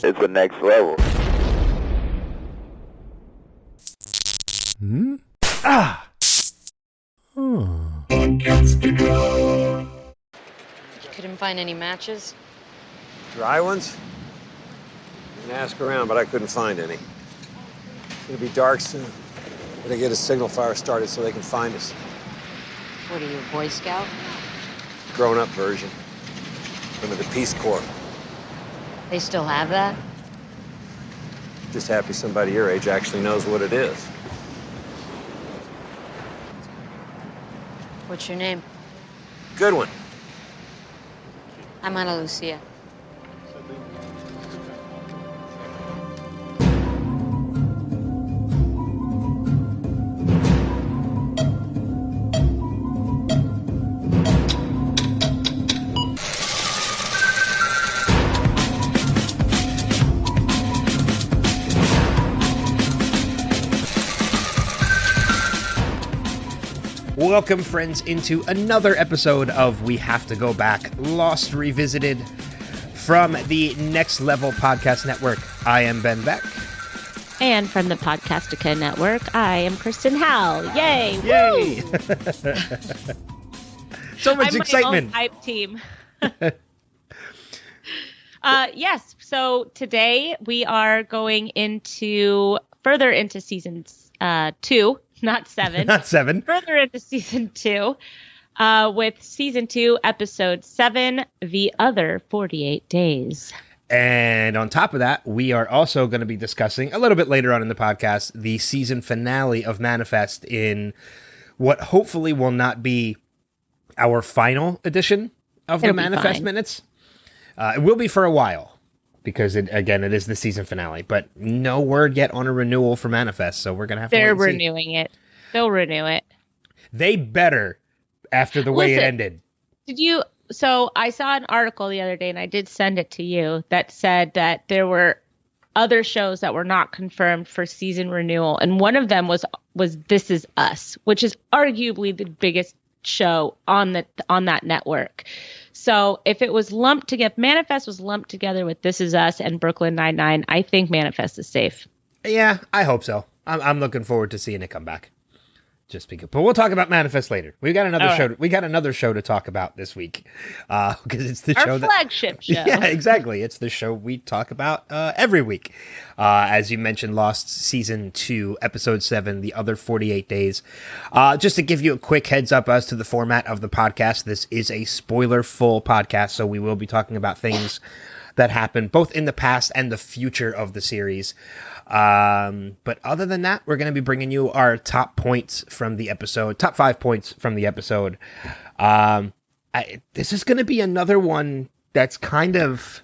It's the next level. Hmm? Ah! Oh. You couldn't find any matches? Dry ones? I didn't ask around, but I couldn't find any. It's gonna be dark soon. Gotta get a signal fire started so they can find us. What are you, a Boy Scout? Grown-up version. I'm in the Peace Corps. They still have that? Just happy somebody your age actually knows what it is. What's your name? Good one. I'm Ana Lucia. Welcome, friends, into another episode of We Have to Go Back, Lost Revisited, from the Next Level Podcast Network. I am Ben Beck. And from the Podcastica Network, I am Kristen Howell. Yay! Yay! Woo! So much I'm excitement. My own hype team. Yes, so today we are going further into season 2. Not 7. Not 7. Further into season 2, with season 2, episode 7, The Other 48 Days. And on top of that, we are also going to be discussing, a little bit later on in the podcast, the season finale of Manifest in what hopefully will not be our final edition of the Manifest Minutes. It will be for a while. Because, it is the season finale. But no word yet on a renewal for Manifest, so we're going to have to They're wait and renewing it. They'll renew it. They better, after the way it ended. So I saw an article the other day, and I did send it to you, that said that there were other shows that were not confirmed for season renewal. And one of them was This Is Us, which is arguably the biggest show on that network. So if it was Manifest was lumped together with This Is Us and Brooklyn Nine-Nine, I think Manifest is safe. Yeah, I hope so. I'm looking forward to seeing it come back. But we'll talk about Manifest later. We got another show. We got another show to talk about this week because it's the Our flagship show. Yeah, exactly. It's the show we talk about every week. As you mentioned, Lost season 2, episode 7, The Other 48 Days. Just to give you a quick heads up as to the format of the podcast, this is a spoiler-full podcast, so we will be talking about things that happen both in the past and the future of the series. But other than that, we're going to be bringing you our top points from the episode, top 5 points from the episode. This is going to be another one that's kind of,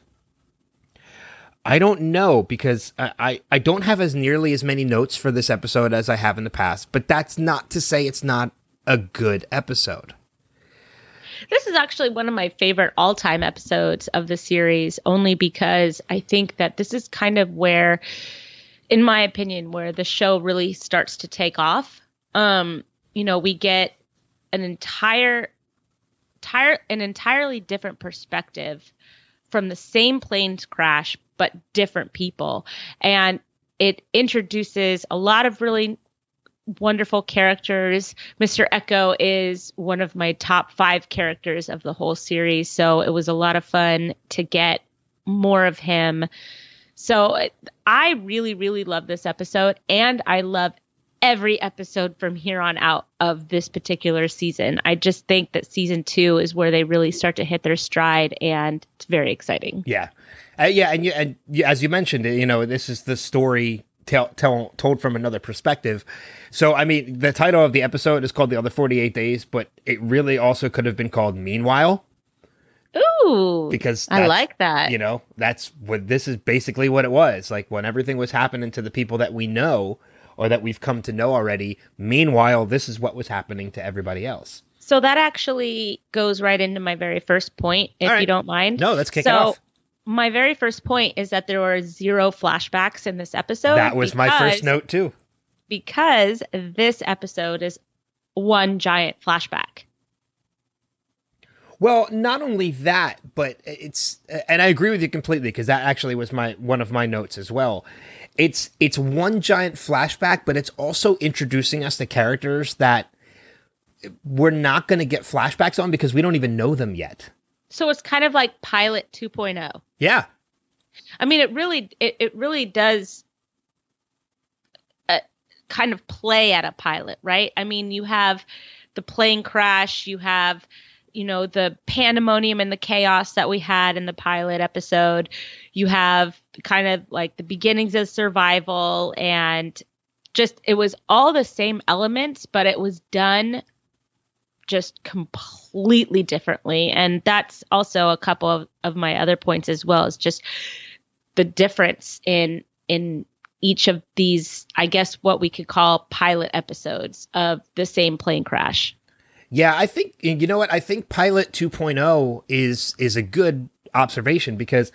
I don't know, because I don't have as nearly as many notes for this episode as I have in the past, but that's not to say it's not a good episode. This is actually one of my favorite all-time episodes of the series, only because I think that this is kind of where, in my opinion, where the show really starts to take off. We get an entirely different perspective from the same plane crash, but different people. And it introduces a lot of really wonderful characters. Mr. Echo is one of my top 5 characters of the whole series. So it was a lot of fun to get more of him. So I really, really love this episode, and I love every episode from here on out of this particular season. I just think that season 2 is where they really start to hit their stride, and it's very exciting. Yeah. And as you mentioned, this is the story told from another perspective. So, I mean, the title of the episode is called The Other 48 Days, but it really also could have been called Meanwhile. Ooh, because I like that. That's what this is basically what it was. Like when everything was happening to the people that we know or that we've come to know already. Meanwhile, this is what was happening to everybody else. So that actually goes right into my very first point, if you don't mind. No, let's kick it off. My very first point is that there were 0 flashbacks in this episode. That was my first note too. Because this episode is one giant flashback. Well, not only that, but it's, and I agree with you completely, because that actually was one of my notes as well. It's one giant flashback, but it's also introducing us to characters that we're not going to get flashbacks on because we don't even know them yet. So it's kind of like Pilot 2.0. Yeah. I mean, it really does kind of play at a pilot, right? I mean, you have the plane crash, you have, the pandemonium and the chaos that we had in the pilot episode. You have kind of like the beginnings of survival, and just, it was all the same elements, but it was done just completely differently. And that's also a couple of my other points as well, is just the difference in each of these, I guess, what we could call pilot episodes of the same plane crash. Yeah, I think, you know what? I think Pilot 2.0 is a good observation because,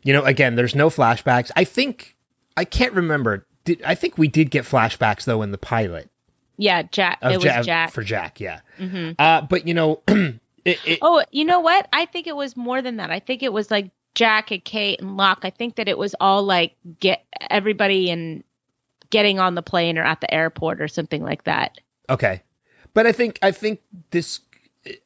again, there's no flashbacks. I can't remember. I think we did get flashbacks, though, in the pilot. Yeah, Jack. It was Jack. For Jack, yeah. Mm-hmm. But, oh, you know what? I think it was more than that. I think it was like Jack and Kate and Locke. I think that it was all like get everybody and getting on the plane or at the airport or something like that. Okay. But I think this,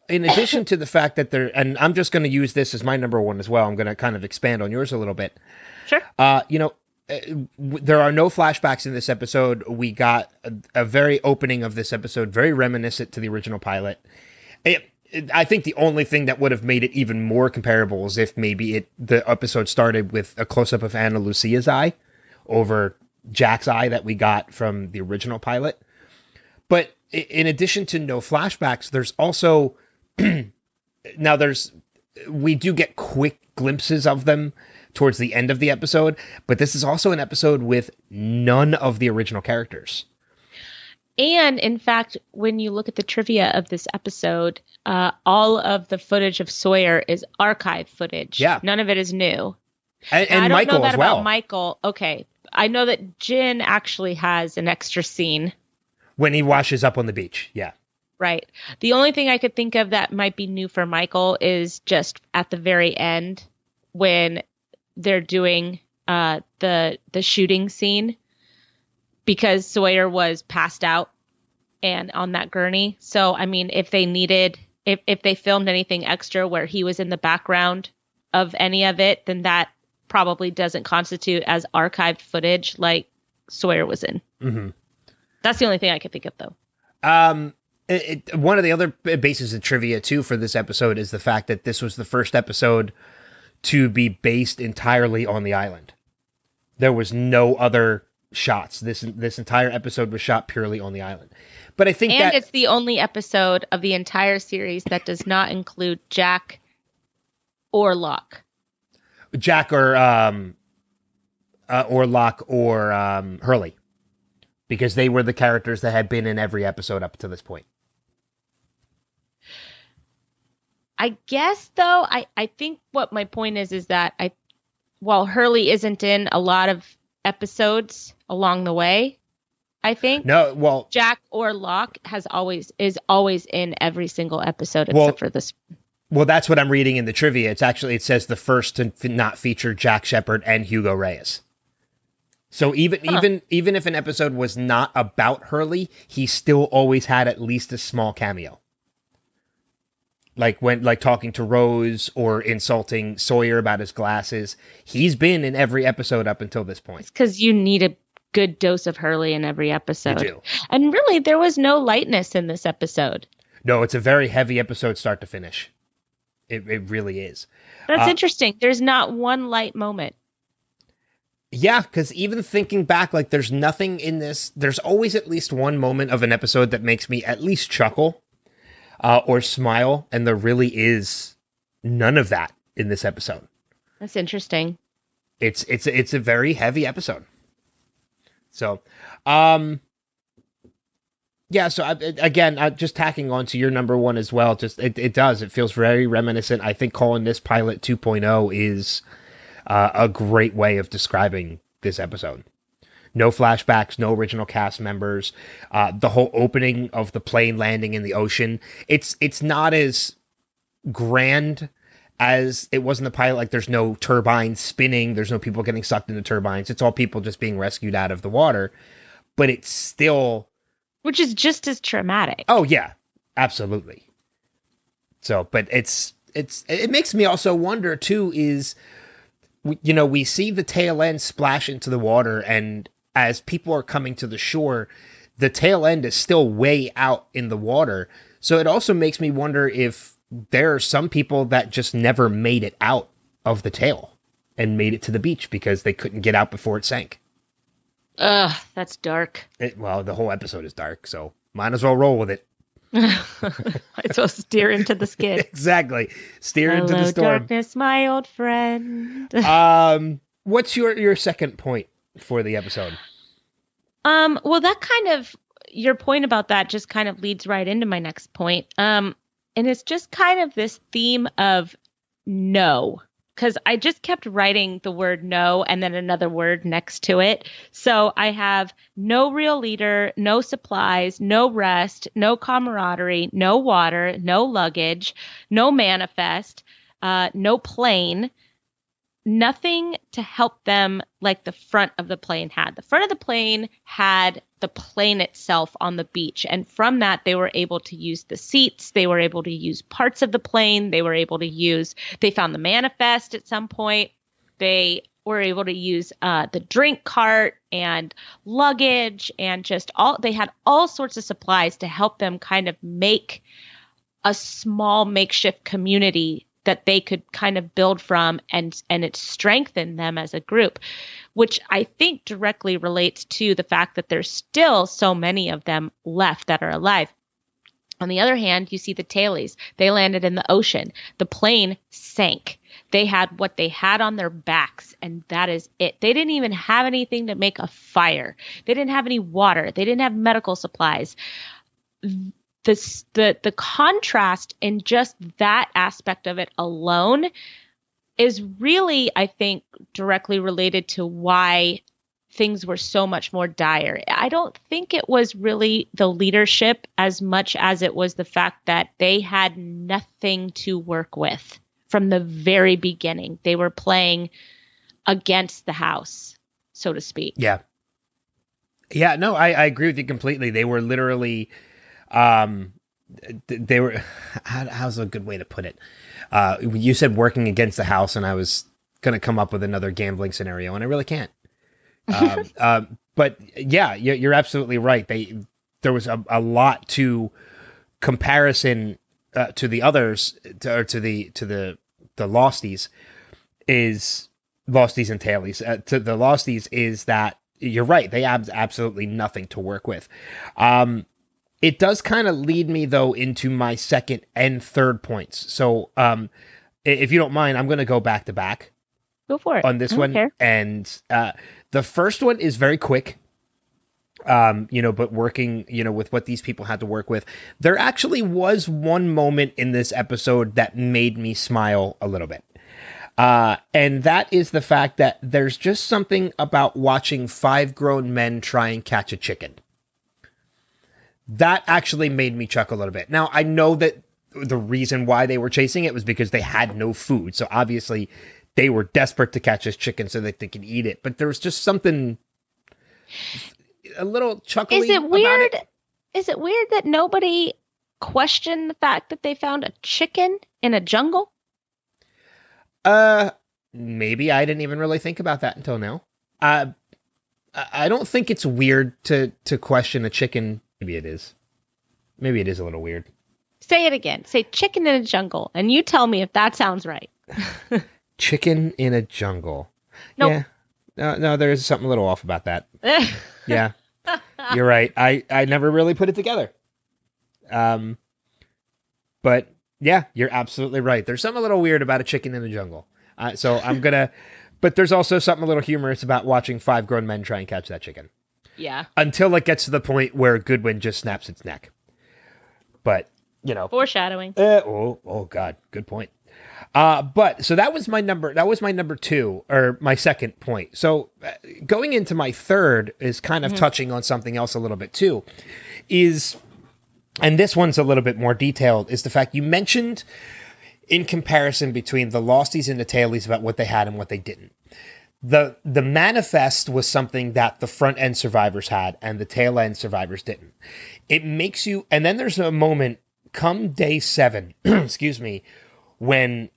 in addition to the fact that and I'm just going to use this as my number one as well. I'm going to kind of expand on yours a little bit. Sure. There are no flashbacks in this episode. We got a very opening of this episode, very reminiscent to the original pilot. I think the only thing that would have made it even more comparable is if maybe the episode started with a close-up of Ana Lucia's eye over Jack's eye that we got from the original pilot. But in addition to no flashbacks, there's also we do get quick glimpses of them towards the end of the episode, but this is also an episode with none of the original characters. And in fact, when you look at the trivia of this episode, all of the footage of Sawyer is archive footage. Yeah. None of it is new. And I don't Michael know that as well. about Michael. Okay. I know that Jin actually has an extra scene. When he washes up on the beach. Yeah. Right. The only thing I could think of that might be new for Michael is just at the very end when they're doing the shooting scene, because Sawyer was passed out and on that gurney. So, I mean, if they filmed anything extra where he was in the background of any of it, then that probably doesn't constitute as archived footage like Sawyer was in. Mm-hmm. That's the only thing I could think of, though. One of the other bases of trivia, too, for this episode is the fact that this was the first episode to be based entirely on the island. There was no other shots. This entire episode was shot purely on the island. But I think it's the only episode of the entire series that does not include Jack or Locke. Jack or Locke or Hurley. Because they were the characters that had been in every episode up to this point. I guess, though, I think what my point is that while Hurley isn't in a lot of episodes along the way, I think Jack or Locke is always in every single episode except for this. Well, that's what I'm reading in the trivia. It says the first to not feature Jack Shephard and Hugo Reyes. So even if an episode was not about Hurley, he still always had at least a small cameo. Like talking to Rose or insulting Sawyer about his glasses. He's been in every episode up until this point. It's because you need a good dose of Hurley in every episode. You do. And really, there was no lightness in this episode. No, it's a very heavy episode start to finish. It really is. That's interesting. There's not one light moment. Yeah, because even thinking back, like there's nothing in this. There's always at least one moment of an episode that makes me at least chuckle or smile, and there really is none of that in this episode. That's interesting. It's a very heavy episode. So, yeah. So again, just tacking on to your number one as well. Just it feels very reminiscent. I think calling this Pilot 2.0 is a great way of describing this episode. No flashbacks, no original cast members. The whole opening of the plane landing in the ocean. It's not as grand as it was in the pilot. Like, there's no turbines spinning, there's no people getting sucked into turbines. It's all people just being rescued out of the water. But it's still, which is just as traumatic. oh yeah, absolutely. So, but it makes me also wonder too, is, we see the tail end splash into the water, and as people are coming to the shore, the tail end is still way out in the water. So it also makes me wonder if there are some people that just never made it out of the tail and made it to the beach because they couldn't get out before it sank. Ugh, that's dark. Well, the whole episode is dark, so might as well roll with it. Might as well steer into the skid. Exactly. Steer into the storm. Darkness, my old friend. What's your second point for the episode? Well, that kind of, your point about that just kind of leads right into my next point. And it's just kind of this theme of no, because I just kept writing the word no and then another word next to it. So I have no real leader, no supplies, no rest, no camaraderie, no water, no luggage, no manifest, no plane. Nothing to help them like the front of the plane had. The front of the plane had the plane itself on the beach. And from that, they were able to use the seats. They were able to use parts of the plane. They found the manifest at some point. They were able to use the drink cart and luggage and they had all sorts of supplies to help them kind of make a small makeshift community that they could kind of build from, and it strengthened them as a group, which I think directly relates to the fact that there's still so many of them left that are alive. On the other hand, you see the tailies. They landed in the ocean. The plane sank. They had what they had on their backs, and that is it. They didn't even have anything to make a fire. They didn't have any water. They didn't have medical supplies. The contrast in just that aspect of it alone is really, I think, directly related to why things were so much more dire. I don't think it was really the leadership as much as it was the fact that they had nothing to work with from the very beginning. They were playing against the house, so to speak. Yeah. Yeah, no, I agree with you completely. They were literally... they were, how's a good way to put it? You said working against the house, and I was going to come up with another gambling scenario, and I really can't. But yeah, you're absolutely right. There was a lot to comparison to the others, to the Losties and Tailies. To the Losties is that you're right. They have absolutely nothing to work with. It does kind of lead me, though, into my second and third points. So if you don't mind, I'm going to go back to back. Go for it. On this one. Care. And the first one is very quick, but working, with what these people had to work with. There actually was one moment in this episode that made me smile a little bit. And that is the fact that there's just something about watching 5 grown men try and catch a chicken. That actually made me chuckle a little bit. Now, I know that the reason why they were chasing it was because they had no food. So obviously they were desperate to catch this chicken so that they could eat it. But there was just something a little chuckly about it. Is it weird that nobody questioned the fact that they found a chicken in a jungle? Maybe I didn't even really think about that until now. I don't think it's weird to question a chicken. Maybe it is. Maybe it is a little weird. Say it again. Say chicken in a jungle, and you tell me if that sounds right. Chicken in a jungle. Nope. Yeah. No, there's something a little off about that. Yeah. You're right. I never really put it together. But yeah, you're absolutely right. There's something a little weird about a chicken in the jungle. So I'm going to... But there's also something a little humorous about watching 5 grown men try and catch that chicken. Yeah. Until it gets to the point where Goodwin just snaps its neck. But, foreshadowing. Oh God. Good point. But so that was my number 2, or my second point. So going into my third is kind of touching on something else a little bit too, and this one's a little bit more detailed, is the fact you mentioned in comparison between the losties and the tailies about what they had and what they didn't. The manifest was something that the front end survivors had and the tail end survivors didn't. It makes you, and then there's a moment come day 7, excuse me, when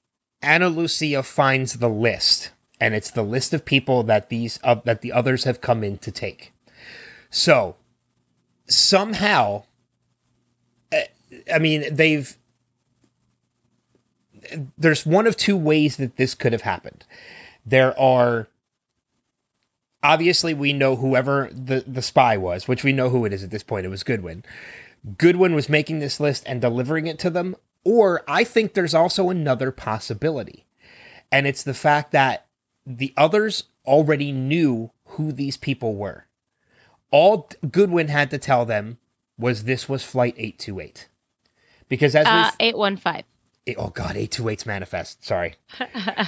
Ana Lucia finds the list, and it's the list of people that that the others have come in to take. So somehow, I mean, there's one of two ways that this could have happened. There are, obviously we know whoever the spy was, which we know who it is at this point. It was Goodwin. Goodwin was making this list and delivering it to them. Or I think there's also another possibility. And it's the fact that the others already knew who these people were. All Goodwin had to tell them was this was Flight 828. Because as 815. Oh, God, 828's manifest. Sorry.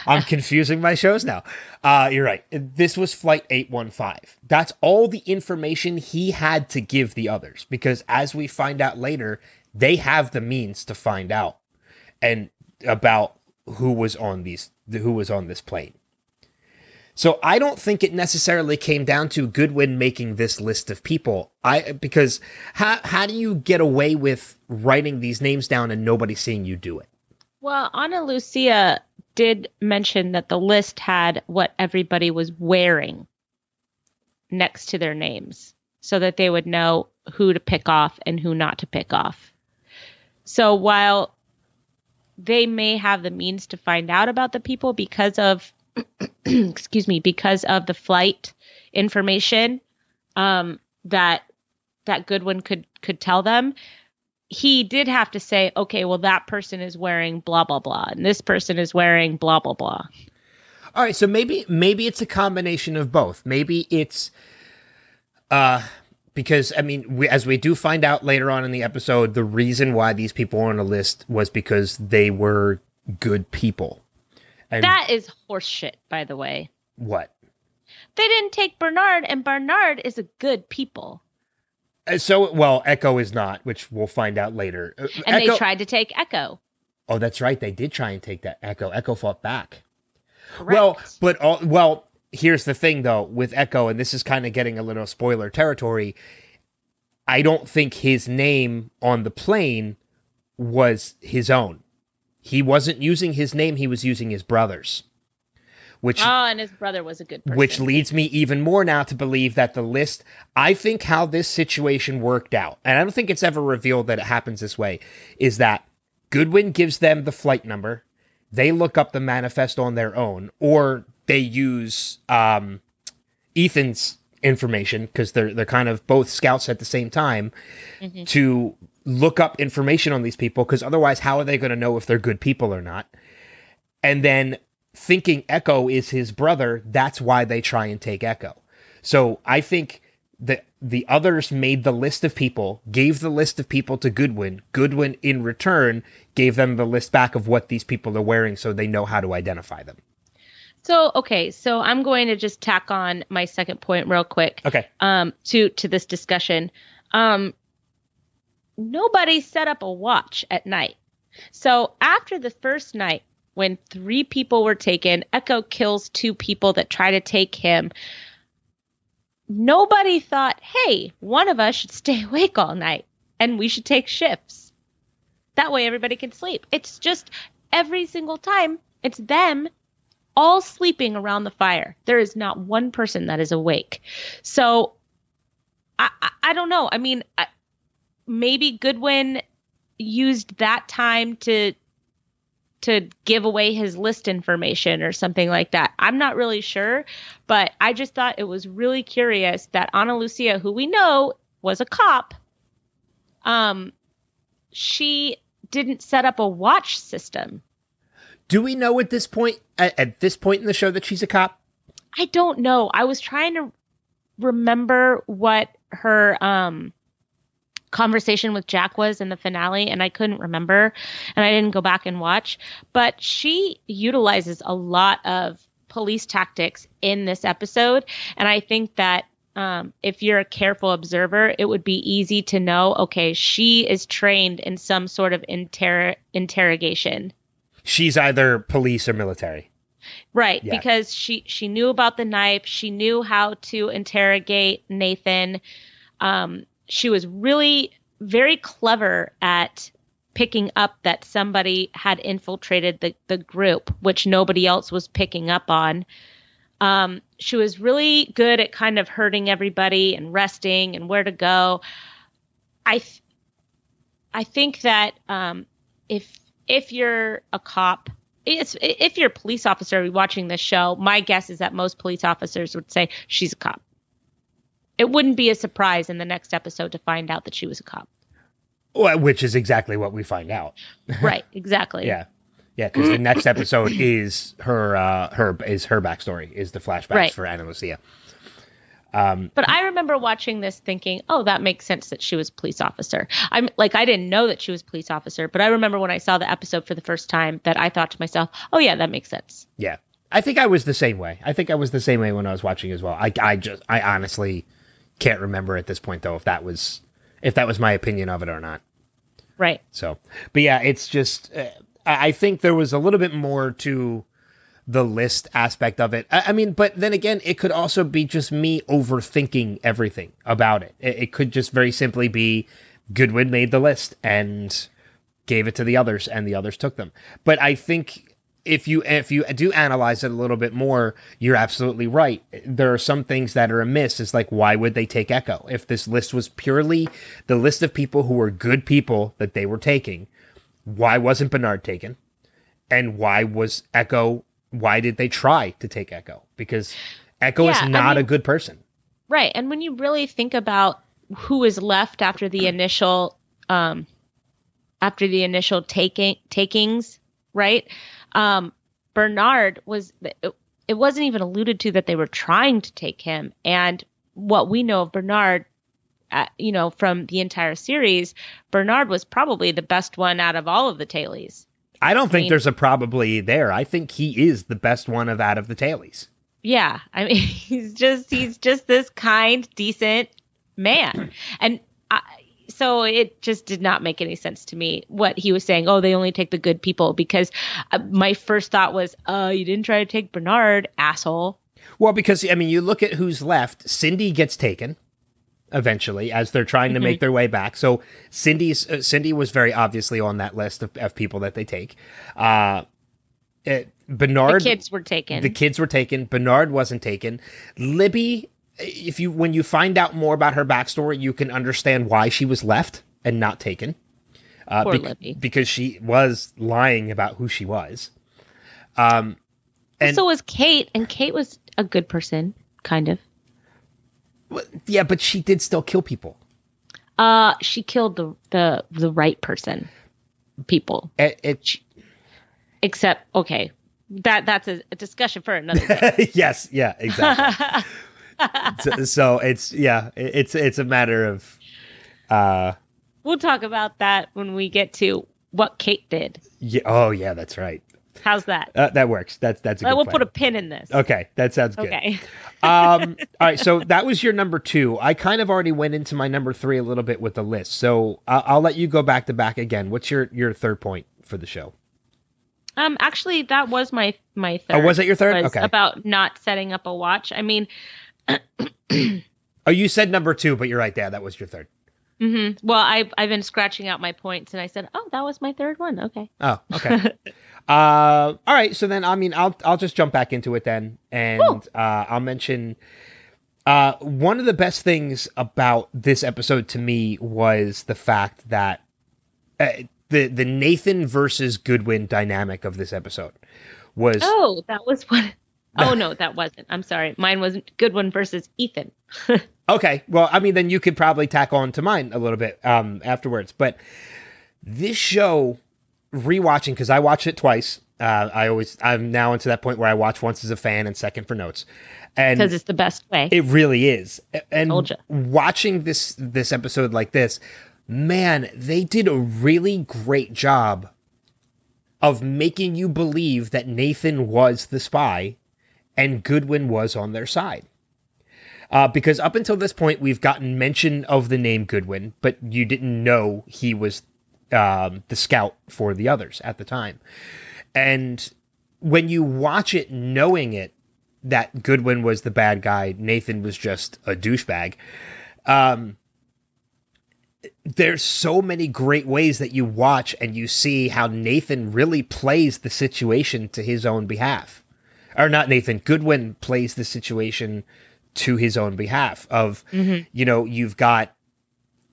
I'm confusing my shows now. You're right. This was Flight 815. That's all the information he had to give the others. Because as we find out later, they have the means to find out and about who was on this plane. So I don't think it necessarily came down to Goodwin making this list of people. Because how do you get away with writing these names down and nobody seeing you do it? Well, Ana Lucia did mention that the list had what everybody was wearing next to their names so that they would know who to pick off and who not to pick off. So while they may have the means to find out about the people because of, because of the flight information that Goodwin could tell them, he did have to say, okay, well, that person is wearing blah, blah, blah, and this person is wearing blah, blah, blah. All right, so maybe it's a combination of both. Maybe it's because, I mean, as we do find out later on in the episode, the reason why these people were on the list was because they were good people. And that is horseshit, by the way. What? They didn't take Bernard, and Bernard is a good people. So, well, Echo is not, which we'll find out later. And Echo, they tried to take Echo. Oh, that's right. They did try and take that Echo. Echo fought back. Correct. Well, here's the thing, though, with Echo, and this is kind of getting a little spoiler territory. I don't think his name on the plane was his own. He wasn't using his name. He was using his brother's. And his brother was a good person. Which leads me even more now to believe that the list, I think how this situation worked out, and I don't think it's ever revealed that it happens this way, is that Goodwin gives them the flight number, they look up the manifest on their own, or they use Ethan's information, because they're kind of both scouts at the same time, to look up information on these people, because otherwise how are they going to know if they're good people or not? And then thinking Echo is his brother, that's why they try and take Echo. So I think that the others made the list of people, gave the list of people to Goodwin. Goodwin, in return, gave them the list back of what these people are wearing so they know how to identify them. So, okay, so I'm going to just tack on my second point real quick. Okay. To this discussion. Nobody set up a watch at night. So after the first night, when 3 people were taken, Echo kills 2 people that try to take him. Nobody thought, hey, one of us should stay awake all night and we should take shifts. That way everybody can sleep. It's just every single time it's them all sleeping around the fire. There is not one person that is awake. So I don't know. I mean, maybe Goodwin used that time to give away his list information or something like that. I'm not really sure, but I just thought it was really curious that Ana Lucia, who we know was a cop, she didn't set up a watch system. Do we know at this point in the show that she's a cop? I don't know. I was trying to remember what her conversation with Jack was in the finale, and I couldn't remember, and I didn't go back and watch, but she utilizes a lot of police tactics in this episode, and I think that if you're a careful observer, it would be easy to know, okay, she is trained in some sort of interrogation. She's either police or military. Right, Yeah. because she knew about the knife. She knew how to interrogate Nathan. She was really very clever at picking up that somebody had infiltrated the group, which nobody else was picking up on. She was really good at kind of herding everybody and resting and where to go. I think that if you're a cop, if you're a police officer watching this show, my guess is that most police officers would say she's a cop. It wouldn't be a surprise in the next episode to find out that she was a cop. Well, which is exactly what we find out. Right, exactly. Yeah, because the next episode is her backstory, is the flashbacks Right. for Ana Lucia. But I remember watching this thinking, oh, that makes sense that she was a police officer. I didn't know that she was a police officer, but I remember when I saw the episode for the first time that I thought to myself, oh yeah, that makes sense. Yeah, I think I was the same way. I think I was the same way when I was watching as well. I honestly can't remember at this point though if that was my opinion of it or not. Right. So, but yeah, it's just I think there was a little bit more to the list aspect of it. I mean, but then again, it could also be just me overthinking everything about it. It could just very simply be Goodwin made the list and gave it to the others, and the others took them. But I think if you do analyze it a little bit more, you're absolutely right. There are some things that are amiss. It's like, why would they take Echo? If this list was purely the list of people who were good people that they were taking, why wasn't Bernard taken? And why did they try to take Echo? Because Echo is not a good person. Right. And when you really think about who is left after the initial takings, right? Bernard it wasn't even alluded to that they were trying to take him. And what we know of Bernard, from the entire series, Bernard was probably the best one out of all of the tailies. I don't think there's a probably there. I think he is the best one out of the tailies. Yeah. I mean, he's just this kind, decent man. And so it just did not make any sense to me what he was saying. Oh, they only take the good people, because my first thought was, you didn't try to take Bernard, asshole. Well, because, I mean, you look at who's left. Cindy gets taken eventually as they're trying to make their way back. So Cindy was very obviously on that list of people that they take. Bernard, the kids were taken. Bernard wasn't taken. Libby, when you find out more about her backstory, you can understand why she was left and not taken. Poor Libby. Because she was lying about who she was. And so was Kate, and Kate was a good person, kind of. Yeah, but she did still kill people. She killed the right people. Except, okay, that's a discussion for another day. Yes, yeah, exactly. so it's a matter of. We'll talk about that when we get to what Kate did. Yeah. Oh, yeah, that's right. How's that? That works. That's a good We'll plan. put a pin in this. Okay, that sounds good. Okay. All right, so that was your number 2. I kind of already went into my number 3 a little bit with the list, so I'll let you go back to back again. What's your third point for the show? Actually, that was my third. Oh, was it your third? Okay. About not setting up a watch. I mean, oh, you said number 2, but you're right there. That was your third. Mm-hmm. Well, I've been scratching out my points, and I said, oh, that was my third one. Okay. Oh, okay. All right. So then, I mean, I'll just jump back into it then, and I'll mention one of the best things about this episode to me was the fact that the Nathan versus Goodwin dynamic of this episode was. Oh, that was one. Oh no, that wasn't. I'm sorry. Mine was Goodwin versus Ethan. Okay. Well, I mean, then you could probably tack on to mine a little bit afterwards. But this show, rewatching, because I watched it twice. I'm now into that point where I watch once as a fan and second for notes. And because it's the best way. It really is. And Told ya. Watching this episode like this, man, they did a really great job of making you believe that Nathan was the spy and Goodwin was on their side. Because up until this point, we've gotten mention of the name Goodwin, but you didn't know he was the scout for the others at the time. And when you watch it knowing it, that Goodwin was the bad guy, Nathan was just a douchebag, there's so many great ways that you watch and you see how Nathan really plays the situation to his own behalf. Or not Nathan, Goodwin plays the situation to his own behalf of, you've got,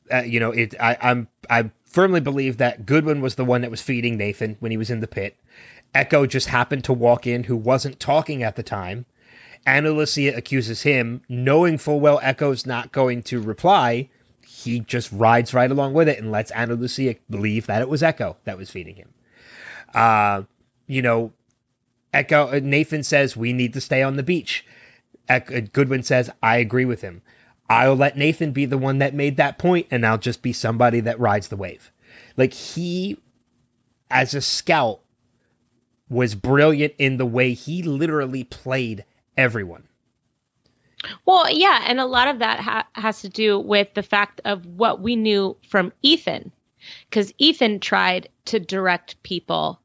I firmly believe that Goodwin was the one that was feeding Nathan when he was in the pit. Echo just happened to walk in, who wasn't talking at the time. Ana Lucia accuses him, knowing full well Echo's not going to reply. He just rides right along with it and lets Ana Lucia believe that it was Echo that was feeding him. Echo, Nathan says, we need to stay on the beach. Goodwin says, I agree with him. I'll let Nathan be the one that made that point, and I'll just be somebody that rides the wave. Like, he, as a scout, was brilliant in the way he literally played everyone. Well, yeah, and a lot of that has to do with the fact of what we knew from Ethan, because Ethan tried to direct people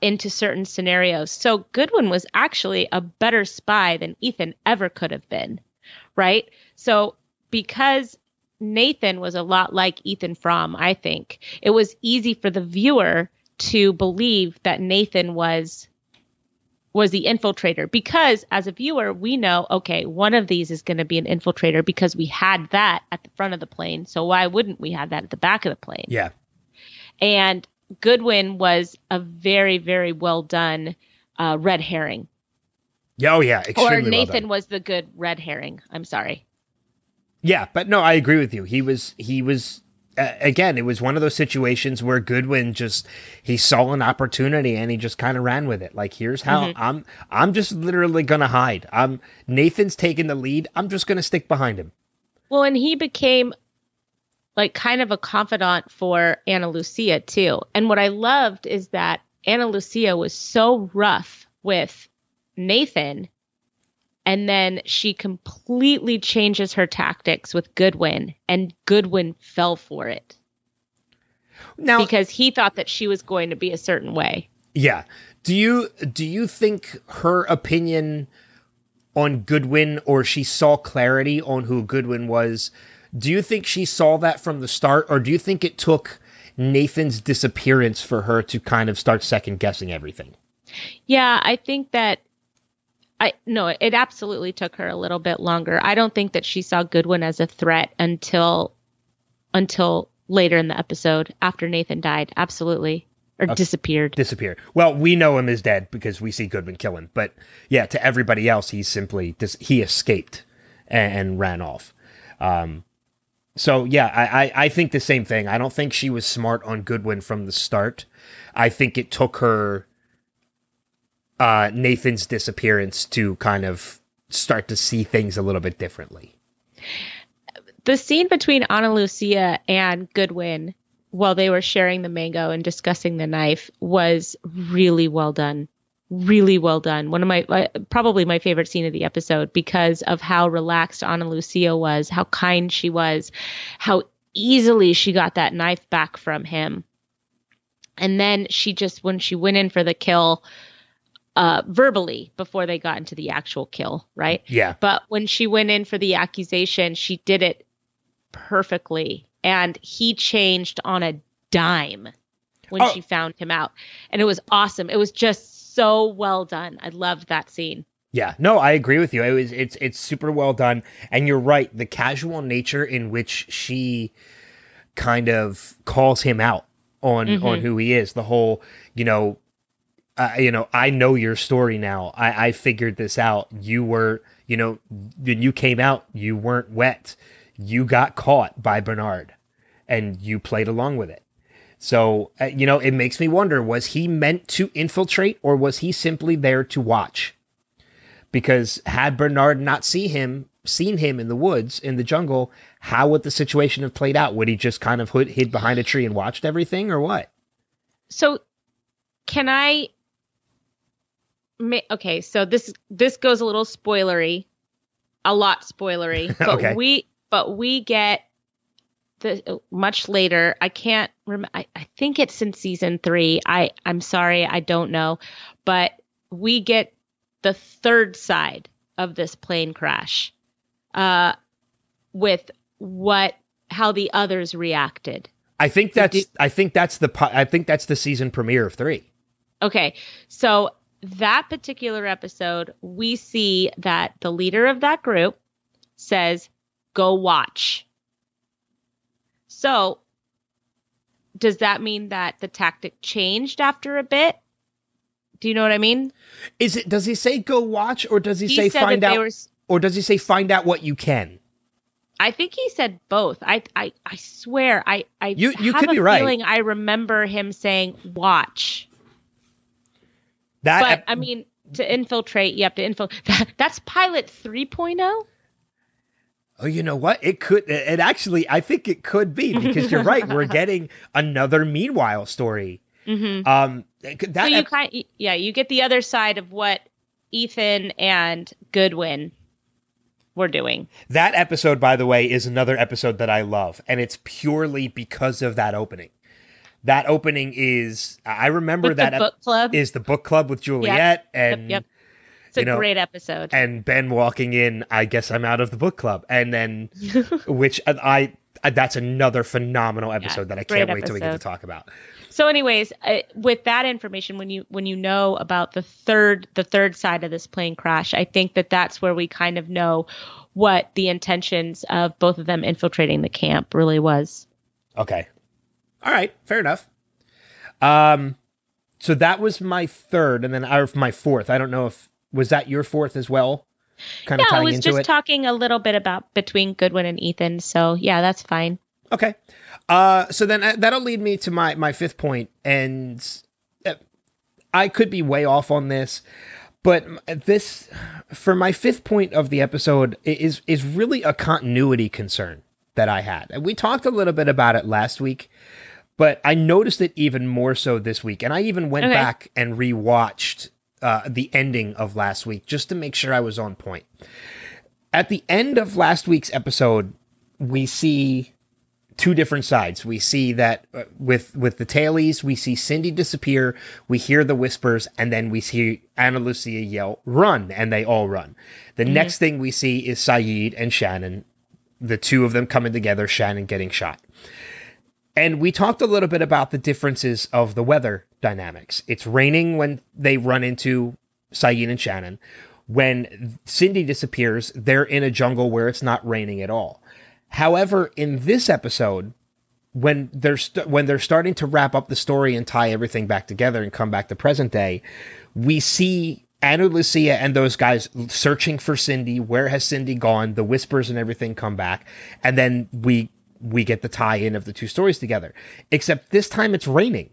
into certain scenarios. So Goodwin was actually a better spy than Ethan ever could have been, right? So because Nathan was a lot like Ethan Frome, I think, it was easy for the viewer to believe that Nathan was the infiltrator, because as a viewer, we know, okay, one of these is going to be an infiltrator because we had that at the front of the plane. So why wouldn't we have that at the back of the plane? Yeah. And Goodwin was a very, very well done red herring. Yeah, oh yeah, extremely Or Nathan well done. was the good red herring. I'm sorry. Yeah, but no, I agree with you. He was again, it was one of those situations where Goodwin he saw an opportunity and he just kind of ran with it. Like, here's how I'm just literally going to hide. Nathan's taking the lead. I'm just going to stick behind him. Well, and he became like kind of a confidant for Ana Lucia too. And what I loved is that Ana Lucia was so rough with Nathan, and then she completely changes her tactics with Goodwin, and Goodwin fell for it. Now, because he thought that she was going to be a certain way. Yeah. Do you think her opinion on Goodwin, or she saw clarity on who Goodwin was, do you think she saw that from the start, or do you think it took Nathan's disappearance for her to kind of start second guessing everything? Yeah, I think that it absolutely took her a little bit longer. I don't think that she saw Goodwin as a threat until later in the episode after Nathan died. Absolutely. Or disappeared. Well, we know him as dead because we see Goodwin kill him. But yeah, to everybody else, he's simply he escaped and ran off. So yeah, I think the same thing. I don't think she was smart on Goodwin from the start. I think it took her Nathan's disappearance to kind of start to see things a little bit differently. The scene between Ana Lucia and Goodwin while they were sharing the mango and discussing the knife was really well done. Really well done. One of my, probably my favorite scene of the episode, because of how relaxed Ana Lucia was, how kind she was, how easily she got that knife back from him. And then when she went in for the kill, verbally before they got into the actual kill, right? Yeah. But when she went in for the accusation, she did it perfectly. And he changed on a dime when she found him out. And it was awesome. It was just so well done. I loved that scene. Yeah, no, I agree with you. It's super well done. And you're right. The casual nature in which she kind of calls him out on who he is, the whole, I know your story now. I figured this out. You were, when you came out, you weren't wet. You got caught by Bernard and you played along with it. So, it makes me wonder, was he meant to infiltrate or was he simply there to watch? Because had Bernard not seen him in the woods, in the jungle, how would the situation have played out? Would he just kind of hid behind a tree and watched everything, or what? So, can I... Okay, so this goes a little spoilery, a lot spoilery, but okay. we get much later. I can't remember. I think it's in season 3. I'm sorry, I don't know, but we get the third side of this plane crash, with how the others reacted. I think that's the season premiere of 3. Okay, so that particular episode, we see that the leader of that group says, "Go watch." So, does that mean that the tactic changed after a bit? Do you know what I mean? Does he say go watch, or does he say said find that out, or does he say find out what you can? I think he said both. I swear You have could a be right. feeling I remember him saying watch. That But I mean, to infiltrate, you have to infiltrate. That's Pilot 3.0. Oh, you know what? It could. It actually, I think it could be, because you're right. We're getting another Meanwhile story. Mm-hmm. That So you get the other side of what Ethan and Goodwin were doing. That episode, by the way, is another episode that I love, and it's purely because of that opening. That opening is, I remember With that the book club is the book club with Juliet, and Yep. It's a great episode. And Ben walking in, I guess I'm out of the book club, and then which that's another phenomenal episode that I can't wait till we get to talk about. So, anyways, with that information, when you know about the third side of this plane crash, I think that's where we kind of know what the intentions of both of them infiltrating the camp really was. Okay. All right. Fair enough. So that was my third, and then my fourth. I don't know if was that your fourth as well. Kind of I tying was into just it. talking a little bit about between Goodwin and Ethan. So yeah, that's fine. Okay. So then that'll lead me to my fifth point, and I could be way off on this, but this, for my fifth point of the episode, is really a continuity concern that I had. And we talked a little bit about it last week, but I noticed it even more so this week. And I even went back and rewatched the ending of last week just to make sure I was on point. At the end of last week's episode, we see two different sides. We see that with the tailies, we see Cindy disappear, we hear the whispers, and then we see Ana Lucia yell, "Run!" and they all run. The next thing we see is Sayid and Shannon, the two of them coming together, Shannon getting shot. And we talked a little bit about the differences of the weather dynamics. It's raining when they run into Sayid and Shannon. When Cindy disappears, they're in a jungle where it's not raining at all. However, in this episode, when they're starting to wrap up the story and tie everything back together and come back to present day, we see Ana Lucia and those guys searching for Cindy. Where has Cindy gone? The whispers and everything come back, and then we get the tie-in of the two stories together. Except this time it's raining.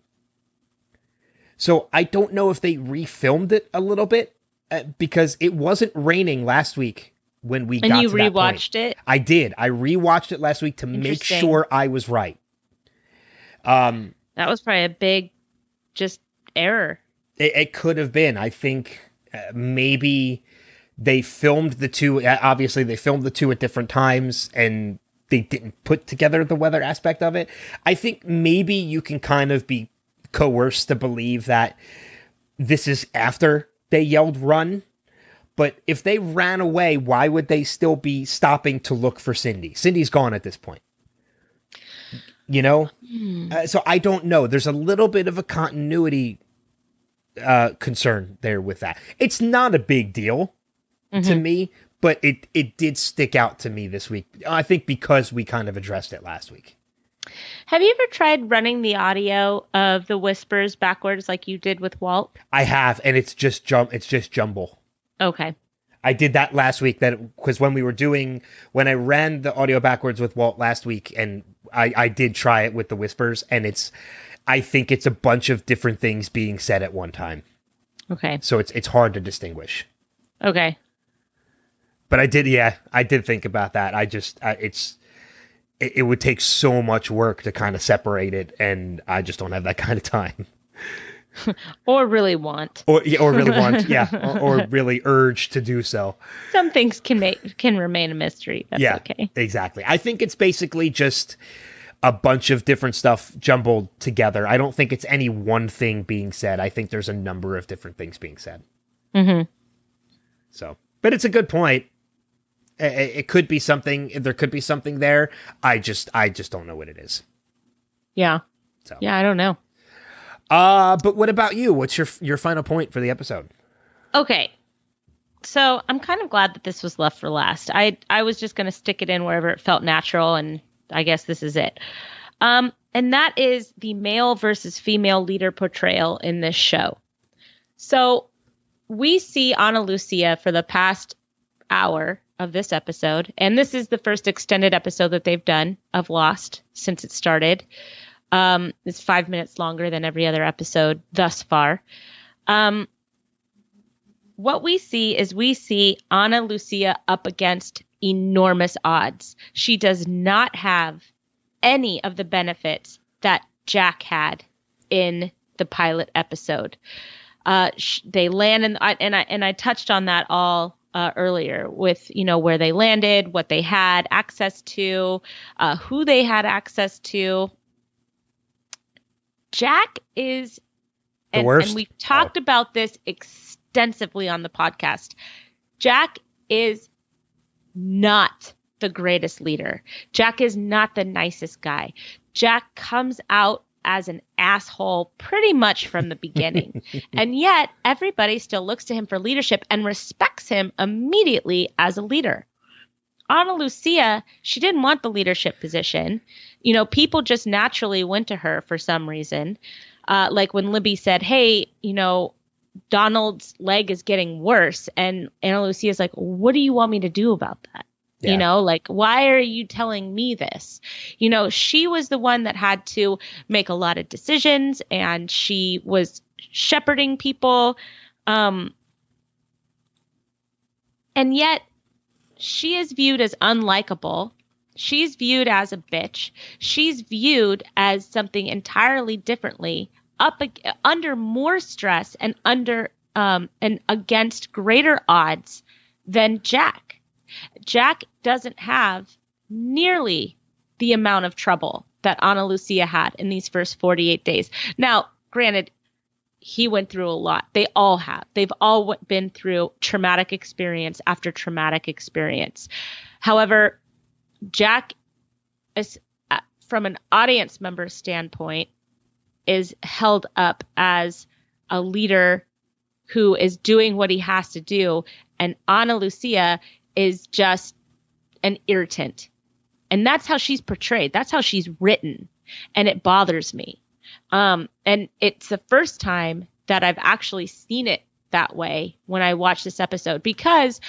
So I don't know if they refilmed it a little bit, because it wasn't raining last week when we got to that point. And you rewatched it? I did. I rewatched it last week to make sure I was right. That was probably a big just error. It could have been. I think maybe they filmed the two. Obviously, they filmed the two at different times, and they didn't put together the weather aspect of it. I think maybe you can kind of be coerced to believe that this is after they yelled run. But if they ran away, why would they still be stopping to look for Cindy? Cindy's gone at this point. You know? So I don't know. There's a little bit of a continuity concern there with that. It's not a big deal to me, but it did stick out to me this week. I think because we kind of addressed it last week. Have you ever tried running the audio of the whispers backwards like you did with Walt? I have, and it's just jumble. Okay. I did that last week because when I ran the audio backwards with Walt last week, and I did try it with the whispers, and I think it's a bunch of different things being said at one time. Okay. So it's hard to distinguish. Okay. But I did think about that. It would take so much work to kind of separate it, and I just don't have that kind of time. Or really want. Or really want, yeah. Or really urge to do so. Some things can remain a mystery. That's okay. Exactly. I think it's basically just a bunch of different stuff jumbled together. I don't think it's any one thing being said. I think there's a number of different things being said. Mm-hmm. So, but it's a good point. It could be something. There could be something there. I just don't know what it is. Yeah. So. Yeah, I don't know. But what about you? What's your final point for the episode? Okay. So I'm kind of glad that this was left for last. I was just going to stick it in wherever it felt natural, and I guess this is it. And that is the male versus female leader portrayal in this show. So we see Ana Lucia for the past hour of this episode, and this is the first extended episode that they've done of Lost since it started. It's 5 minutes longer than every other episode thus far. What we see Ana Lucia up against enormous odds. She does not have any of the benefits that Jack had in the pilot episode. They land and I touched on that all earlier with, where they landed, what they had access to, who they had access to. Jack is, the worst. And we've talked about this extensively on the podcast. Jack is not the greatest leader. Jack is not the nicest guy. Jack comes out as an asshole pretty much from the beginning. And yet everybody still looks to him for leadership and respects him immediately as a leader. Ana Lucia, she didn't want the leadership position. People just naturally went to her for some reason. Like when Libby said, hey, Donald's leg is getting worse. And Ana Lucia's like, what do you want me to do about that? Yeah. Why are you telling me this? She was the one that had to make a lot of decisions, and she was shepherding people. And yet she is viewed as unlikable. She's viewed as a bitch. She's viewed as something entirely differently, under more stress and and against greater odds than Jack. Jack doesn't have nearly the amount of trouble that Ana Lucia had in these first 48 days. Now, granted, he went through a lot. They all have. They've all been through traumatic experience after traumatic experience. However, Jack, is, from an audience member standpoint, is held up as a leader who is doing what he has to do. And Ana Lucia is just an irritant. And that's how she's portrayed. That's how she's written. And it bothers me. And it's the first time that I've actually seen it that way when I watched this episode, because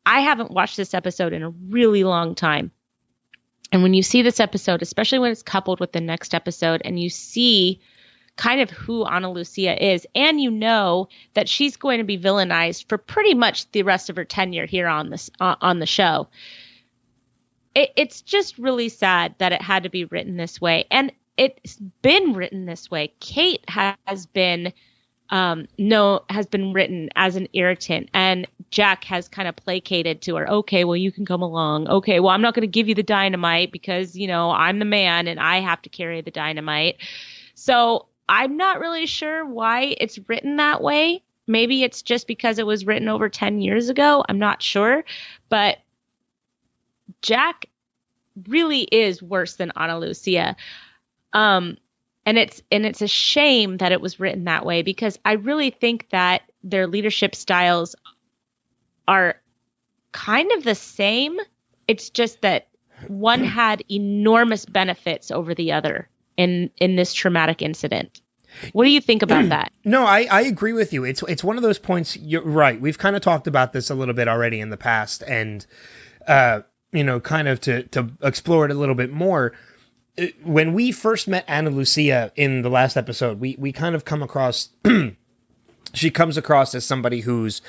I haven't watched this episode in a really long time. And when you see this episode, especially when it's coupled with the next episode, and you see kind of who Ana Lucia is, and that she's going to be villainized for pretty much the rest of her tenure here on the show. It's just really sad that it had to be written this way, and it's been written this way. Kate has been written as an irritant, and Jack has kind of placated to her. Okay, well, you can come along. Okay, well, I'm not going to give you the dynamite because I'm the man and I have to carry the dynamite. So I'm not really sure why it's written that way. Maybe it's just because it was written over 10 years ago. I'm not sure. But Jack really is worse than Ana Lucia. And it's a shame that it was written that way, because I really think that their leadership styles are kind of the same. It's just that one had enormous benefits over the other in this traumatic incident. What do you think about that? No, I agree with you. It's one of those points. You're right. We've kind of talked about this a little bit already in the past, and kind of to explore it a little bit more. When we first met Ana Lucia in the last episode, we kind of come across. She comes across as somebody who's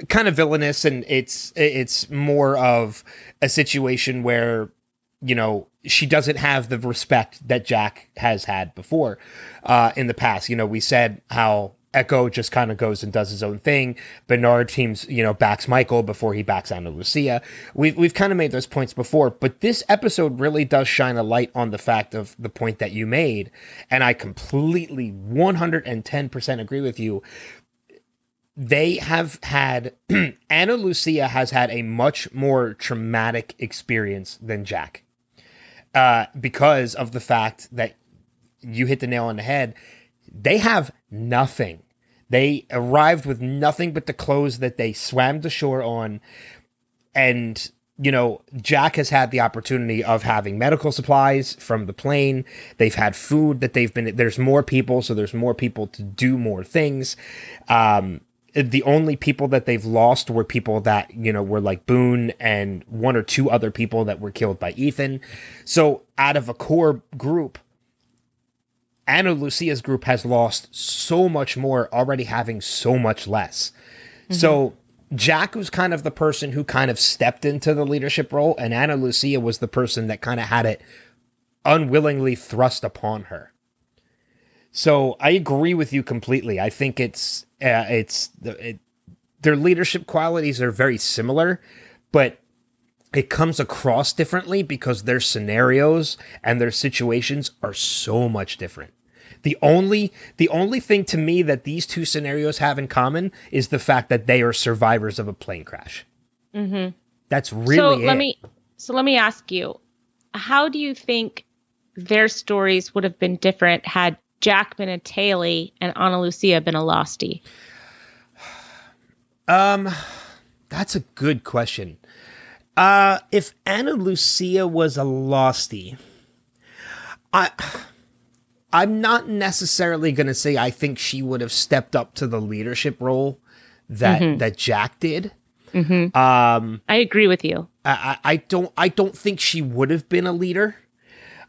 kind of villainous, and it's more of a situation where she doesn't have the respect that Jack has had before in the past. We said how Echo just kind of goes and does his own thing. Bernard seems, backs Michael before he backs Ana Lucia. We've kind of made those points before, but this episode really does shine a light on the fact of the point that you made, and I completely 110% agree with you. They have had Ana Lucia has had a much more traumatic experience than Jack, because of the fact that you hit the nail on the head. They have nothing. They arrived with nothing but the clothes that they swam to shore on. And, Jack has had the opportunity of having medical supplies from the plane. They've had food that there's more people, so there's more people to do more things. The only people that they've lost were people that, were like Boone and one or two other people that were killed by Ethan. So out of a core group, Ana Lucia's group has lost so much more, already having so much less. Mm-hmm. So Jack was kind of the person who kind of stepped into the leadership role, and Ana Lucia was the person that kind of had it unwillingly thrust upon her. So I agree with you completely. I think their leadership qualities are very similar, but it comes across differently because their scenarios and their situations are so much different. The only thing to me that these two scenarios have in common is the fact that they are survivors of a plane crash. Mm-hmm. That's really it. Let me ask you, how do you think their stories would have been different had Jack been a tailie and Ana Lucia been a lostie? That's a good question. If Ana Lucia was a lostie, I'm not necessarily going to say I think she would have stepped up to the leadership role that Jack did. Mm-hmm. I agree with you. I don't think she would have been a leader.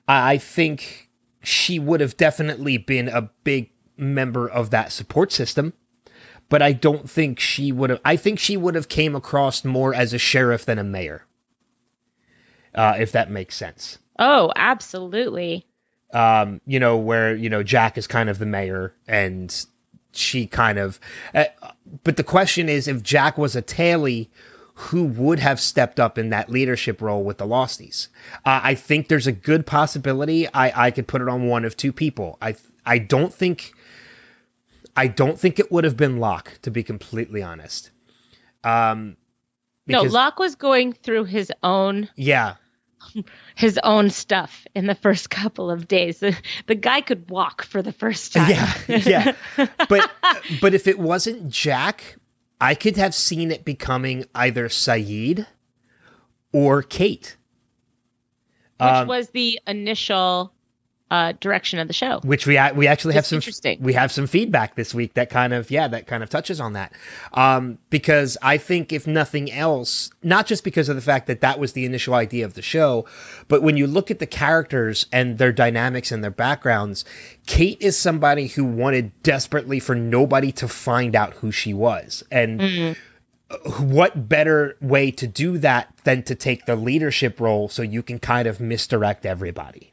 I think she would have definitely been a big member of that support system, but I don't think she would have. I think she would have came across more as a sheriff than a mayor, if that makes sense. Oh, absolutely. Where Jack is kind of the mayor and she kind of. But the question is, if Jack was a tailie, who would have stepped up in that leadership role with the Losties? I think there's a good possibility. I could put it on one of two people. I don't think it would have been Locke, to be completely honest. No, Locke was going through his own stuff in the first couple of days. The guy could walk for the first time. Yeah. But if it wasn't Jack, I could have seen it becoming either Saeed or Kate. Which was the initial direction of the show. Which we actually have some feedback this week that kind of touches on that. Because I think if nothing else, not just because of the fact that was the initial idea of the show, but when you look at the characters and their dynamics and their backgrounds, Kate is somebody who wanted desperately for nobody to find out who she was. And what better way to do that than to take the leadership role so you can kind of misdirect everybody?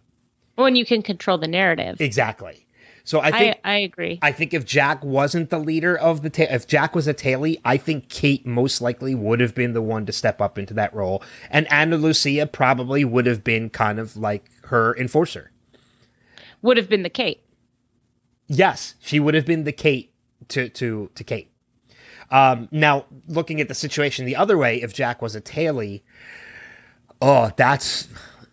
When you can control the narrative. Exactly. So I agree. I think if Jack wasn't the leader of if Jack was a tailie, I think Kate most likely would have been the one to step up into that role. And Ana Lucia probably would have been kind of like her enforcer. Would have been the Kate. Yes, she would have been the Kate to Kate. Now, looking at the situation the other way, if Jack was a tailie,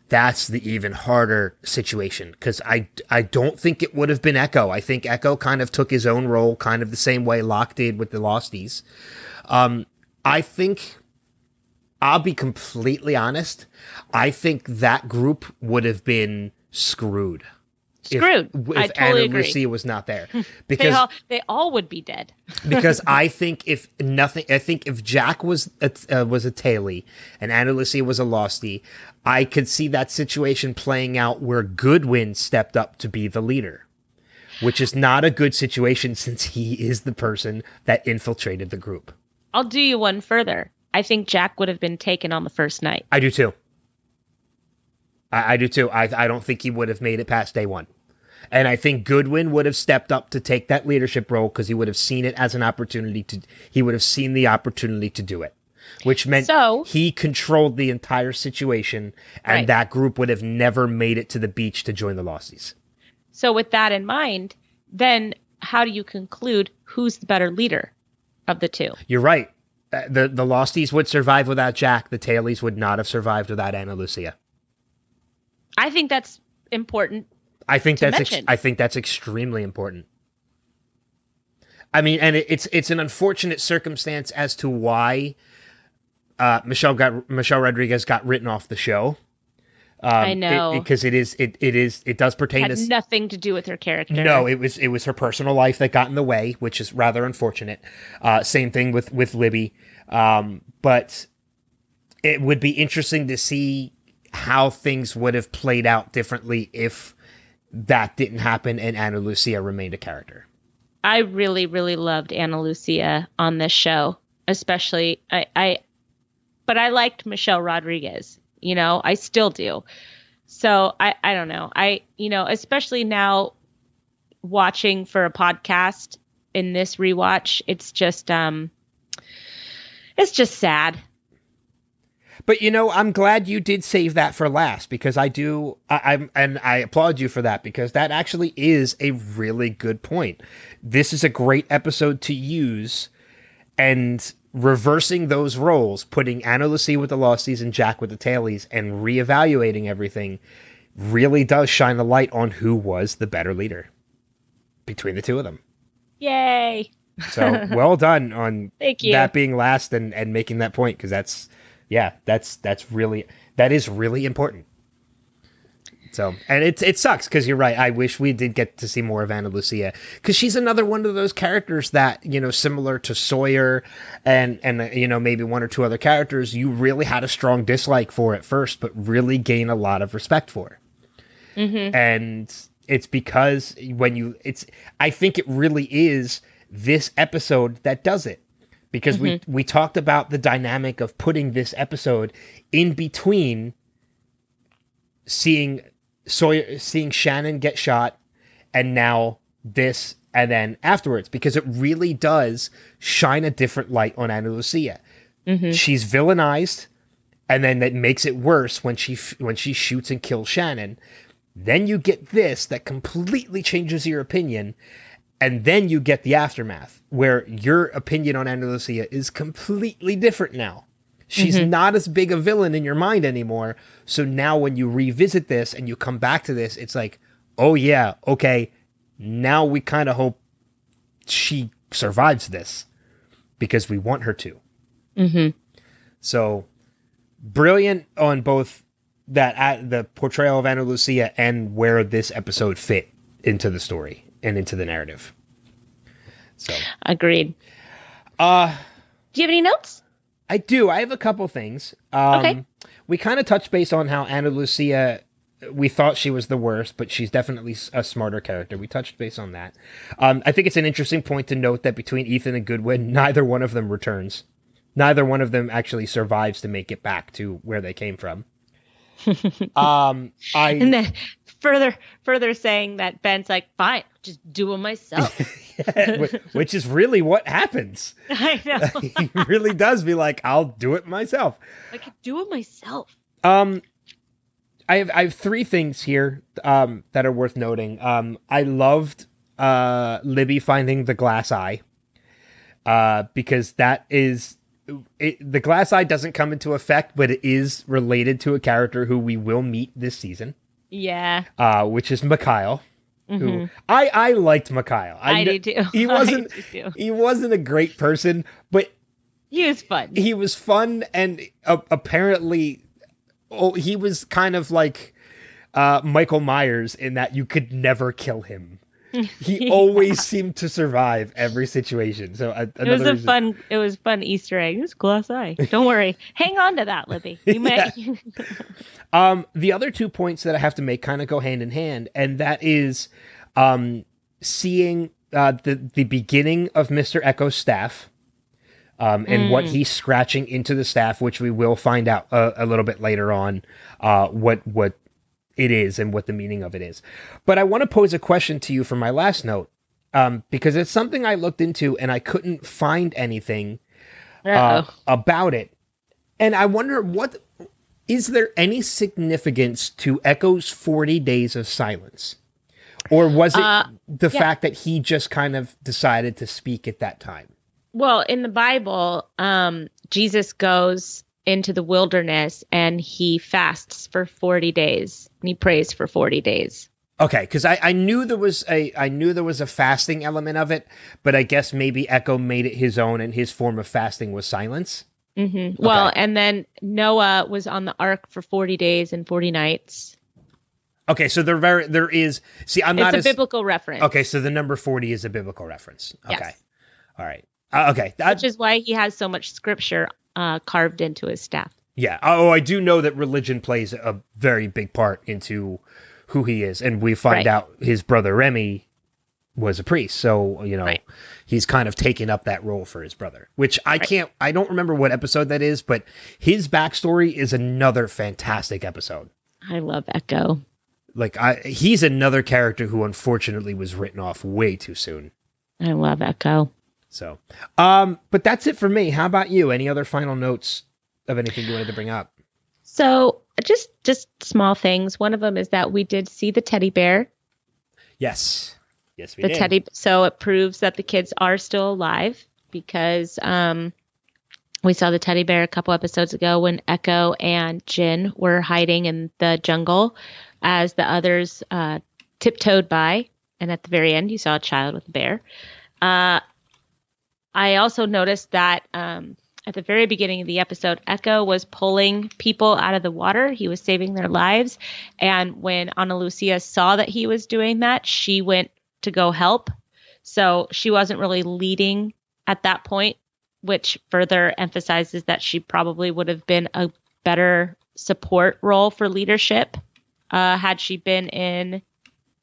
that's the even harder situation, because I don't think it would have been Echo. I think Echo kind of took his own role kind of the same way Locke did with the Losties. I think, I'll be completely honest, I think that group would have been screwed. If I totally Ana agree. Lucia was not there, because they all would be dead. Because I think if Jack was a tailie and Ana Lucia was a lostie, I could see that situation playing out where Goodwin stepped up to be the leader, which is not a good situation since he is the person that infiltrated the group. I'll do you one further. I think Jack would have been taken on the first night. I do too. I do too. I don't think he would have made it past day one. And I think Goodwin would have stepped up to take that leadership role because he would have seen it as an opportunity he would have seen the opportunity to do it, which meant he controlled the entire situation, and that group would have never made it to the beach to join the Losties. So with that in mind, then how do you conclude who's the better leader of the two? You're right. The Losties would survive without Jack. The Tailies would not have survived without Ana Lucia. I think that's important. I think that's extremely important. I mean, and it's an unfortunate circumstance as to why Michelle Rodriguez got written off the show. I know, because it does pertain to nothing to do with her character. No, it was her personal life that got in the way, which is rather unfortunate. Same thing with Libby, but it would be interesting to see how things would have played out differently if that didn't happen and Ana Lucia remained a character. I really, really loved Ana Lucia on this show, especially but I liked Michelle Rodriguez. I still do. So I don't know. Especially now watching for a podcast in this rewatch, it's just sad. But I'm glad you did save that for last, because I applaud you for that, because that actually is a really good point. This is a great episode to use, and reversing those roles, putting Ana Lucia with the Losties and Jack with the Tailies, and reevaluating everything really does shine a light on who was the better leader between the two of them. Yay! So well done on Thank you. That being last and making that point, because that is really important. So, and it sucks because you're right. I wish we did get to see more of Ana Lucia, because she's another one of those characters that, similar to Sawyer and maybe one or two other characters, you really had a strong dislike for at first, but really gain a lot of respect for. Mm-hmm. And it's because I think it really is this episode that does it. Because we talked about the dynamic of putting this episode in between seeing Shannon get shot, and now this, and then afterwards, because it really does shine a different light on Ana Lucia. Mm-hmm. She's villainized, and then that makes it worse when she shoots and kills Shannon. Then you get this that completely changes your opinion. And then you get the aftermath, where your opinion on Ana Lucia is completely different now. She's not as big a villain in your mind anymore. So now when you revisit this and you come back to this, it's like, oh yeah, okay, now we kind of hope she survives this, because we want her to. Mm-hmm. So brilliant on both the portrayal of Ana Lucia and where this episode fit into the story and into the narrative. So agreed. Do you have any notes? I do. I have a couple things. Okay. We kind of touched base on how Ana Lucia, we thought she was the worst, but she's definitely a smarter character. We touched base on that. I think it's an interesting point to note that between Ethan and Goodwin, neither one of them returns. Neither one of them actually survives to make it back to where they came from. And then further saying that Ben's like, fine, just do it myself. Yeah, which is really what happens. I know. He really does be like, I'll do it myself. I could do it myself. I have three things here that are worth noting. I loved Libby finding the glass eye, because that is the glass eye doesn't come into effect, but it is related to a character who we will meet this season. Yeah. Which is Mikhail. Who I liked Mikhail. I do too. He wasn't a great person, but he was fun. He was fun, and apparently, he was kind of like Michael Myers in that you could never kill him. He always seemed to survive every situation. So it was fun Easter egg. It was glass eye. Don't worry. Hang on to that, Libby. You may. The other 2 points that I have to make kind of go hand in hand, and that is seeing the beginning of Mr. Echo's staff, and what he's scratching into the staff, which we will find out a little bit later on, what it is and what the meaning of it is. But I want to pose a question to you for my last note, because it's something I looked into and I couldn't find anything about it. And I wonder, is there any significance to Echo's 40 days of silence? Or was it the fact that he just kind of decided to speak at that time? Well, in the Bible, Jesus goes into the wilderness and he fasts for 40 days and he prays for 40 days. Okay, because I knew there was a fasting element of it, but I guess maybe Echo made it his own and his form of fasting was silence. Mm-hmm. Okay. Well, and then Noah was on the ark for 40 days and 40 nights. Okay, so there is. See, It's a biblical reference. Okay, so the number 40 is a biblical reference. Okay, yes. All right. Okay, which is why he has so much scripture carved into his staff. Yeah. Oh, I do know that religion plays a very big part into who he is, and we find out his brother Remy was a priest, so he's kind of taken up that role for his brother. Which I don't remember what episode that is, but his backstory is another fantastic episode. I love Echo. He's another character who unfortunately was written off way too soon. I love Echo. So, but that's it for me. How about you? Any other final notes of anything you wanted to bring up? So just small things. One of them is that we did see the teddy bear. Yes, we did. So it proves that the kids are still alive because we saw the teddy bear a couple episodes ago when Echo and Jin were hiding in the jungle as the others tiptoed by. And at the very end, you saw a child with a bear. I also noticed that at the very beginning of the episode, Echo was pulling people out of the water. He was saving their lives. And when Ana Lucia saw that he was doing that, she went to go help. So she wasn't really leading at that point, which further emphasizes that she probably would have been a better support role for leadership had she been in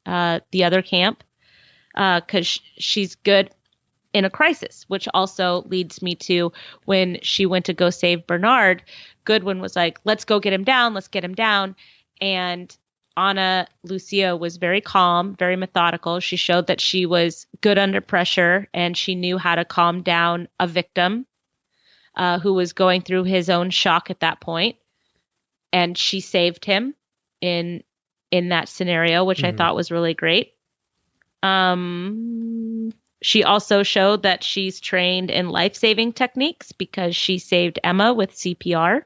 the other camp, because she's good in a crisis, which also leads me to when she went to go save Bernard, Goodwin was like, let's go get him down. Let's get him down. And Ana Lucia was very calm, very methodical. She showed that she was good under pressure and she knew how to calm down a victim who was going through his own shock at that point. And she saved him in that scenario, which I thought was really great. She also showed that she's trained in life-saving techniques because she saved Emma with CPR.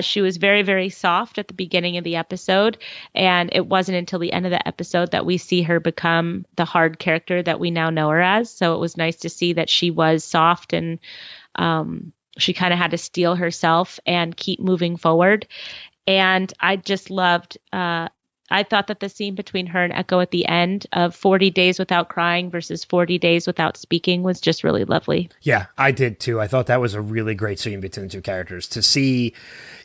She was very, very soft at the beginning of the episode, and it wasn't until the end of the episode that we see her become the hard character that we now know her as. So it was nice to see that she was soft and she kind of had to steel herself and keep moving forward. And I just loved I thought that the scene between her and Echo at the end of 40 days without crying versus 40 days without speaking was just really lovely. Yeah, I did too. I thought that was a really great scene between the two characters. To see,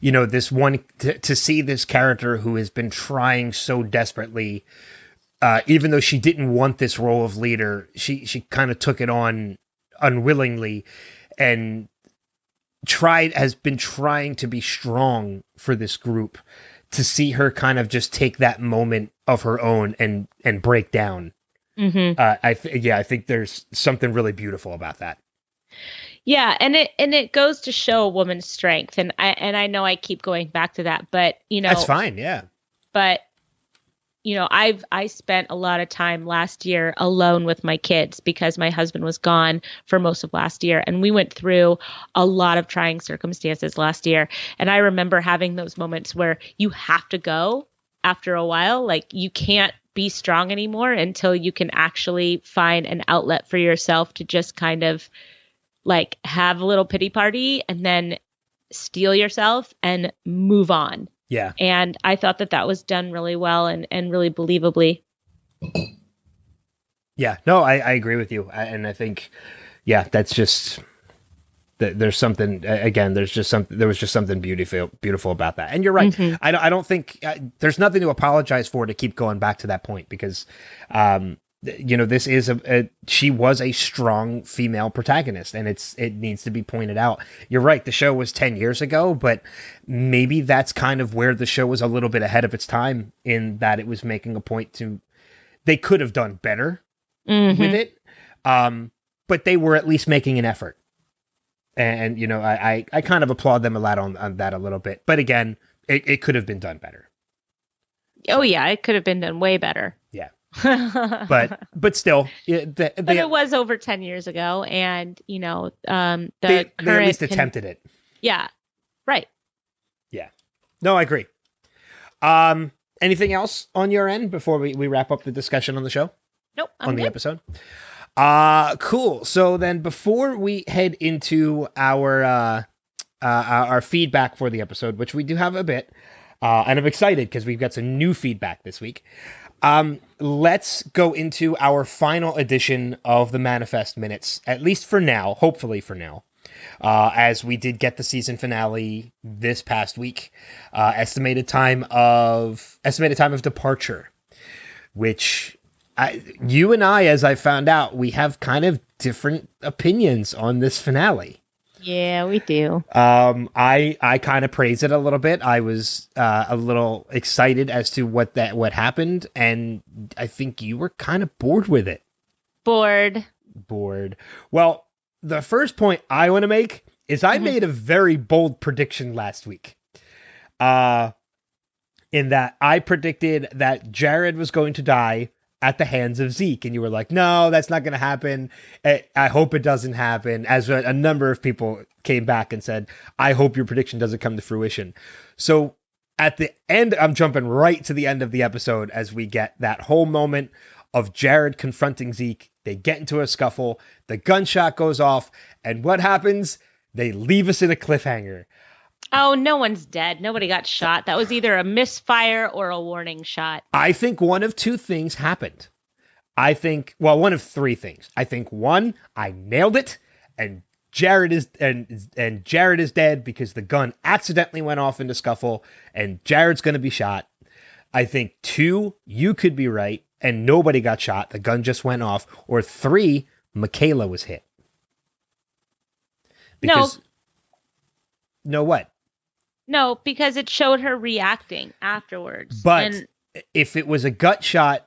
to see this character who has been trying so desperately, even though she didn't want this role of leader, she kind of took it on unwillingly and has been trying to be strong for this group. To see her kind of just take that moment of her own and break down. Mm-hmm. I think there's something really beautiful about that. Yeah. And it goes to show a woman's strength. And I know I keep going back to that, but that's fine. Yeah. But I spent a lot of time last year alone with my kids because my husband was gone for most of last year. And we went through a lot of trying circumstances last year. And I remember having those moments where you have to go after a while. Like you can't be strong anymore until you can actually find an outlet for yourself to just kind of like have a little pity party and then steel yourself and move on. Yeah. And I thought that was done really well and really believably. Yeah, no, I agree with you. And I think, that's just, there's something, again, there was just something beautiful about that. And you're right. Mm-hmm. I don't think there's nothing to apologize for to keep going back to that point because, this is she was a strong female protagonist, and it needs to be pointed out. You're right, the show was 10 years ago, but maybe that's kind of where the show was a little bit ahead of its time, in that it was making a point to, they could have done better with it, but they were at least making an effort. And I kind of applaud them a lot on that a little bit, but again, it could have been done better. Oh yeah, it could have been done way better. Yeah. but still, but it was over 10 years ago, and they at least attempted it. Yeah, right. Yeah, no, I agree. Anything else on your end before we wrap up the discussion on the show? Nope, on the episode. Cool. So then, before we head into our feedback for the episode, which we do have a bit, and I'm excited because we've got some new feedback this week. Let's go into our final edition of the Manifest Minutes, at least for now, hopefully for now, as we did get the season finale this past week. Estimated time of departure, which you and I, as I found out, we have kind of different opinions on this finale. Yeah, we do. I kind of praise it a little bit. I was a little excited as to what happened, and I think you were kind of bored with it. Bored. Well, the first point I want to make is I made a very bold prediction last week. In that I predicted that Jared was going to die at the hands of Zeke, and you were like, no, that's not going to happen. I hope it doesn't happen. As a number of people came back and said, I hope your prediction doesn't come to fruition. So at the end, I'm jumping right to the end of the episode as we get that whole moment of Jared confronting Zeke. They get into a scuffle, the gunshot goes off, and what happens? They leave us in a cliffhanger. Oh, no one's dead. Nobody got shot. That was either a misfire or a warning shot. I think one of two things happened. One of three things. I think one, I nailed it, and Jared is dead because the gun accidentally went off in the scuffle, and Jared's going to be shot. I think two, you could be right, and nobody got shot. The gun just went off. Or three, Michaela was hit. No, what? No, because it showed her reacting afterwards. But if it was a gut shot,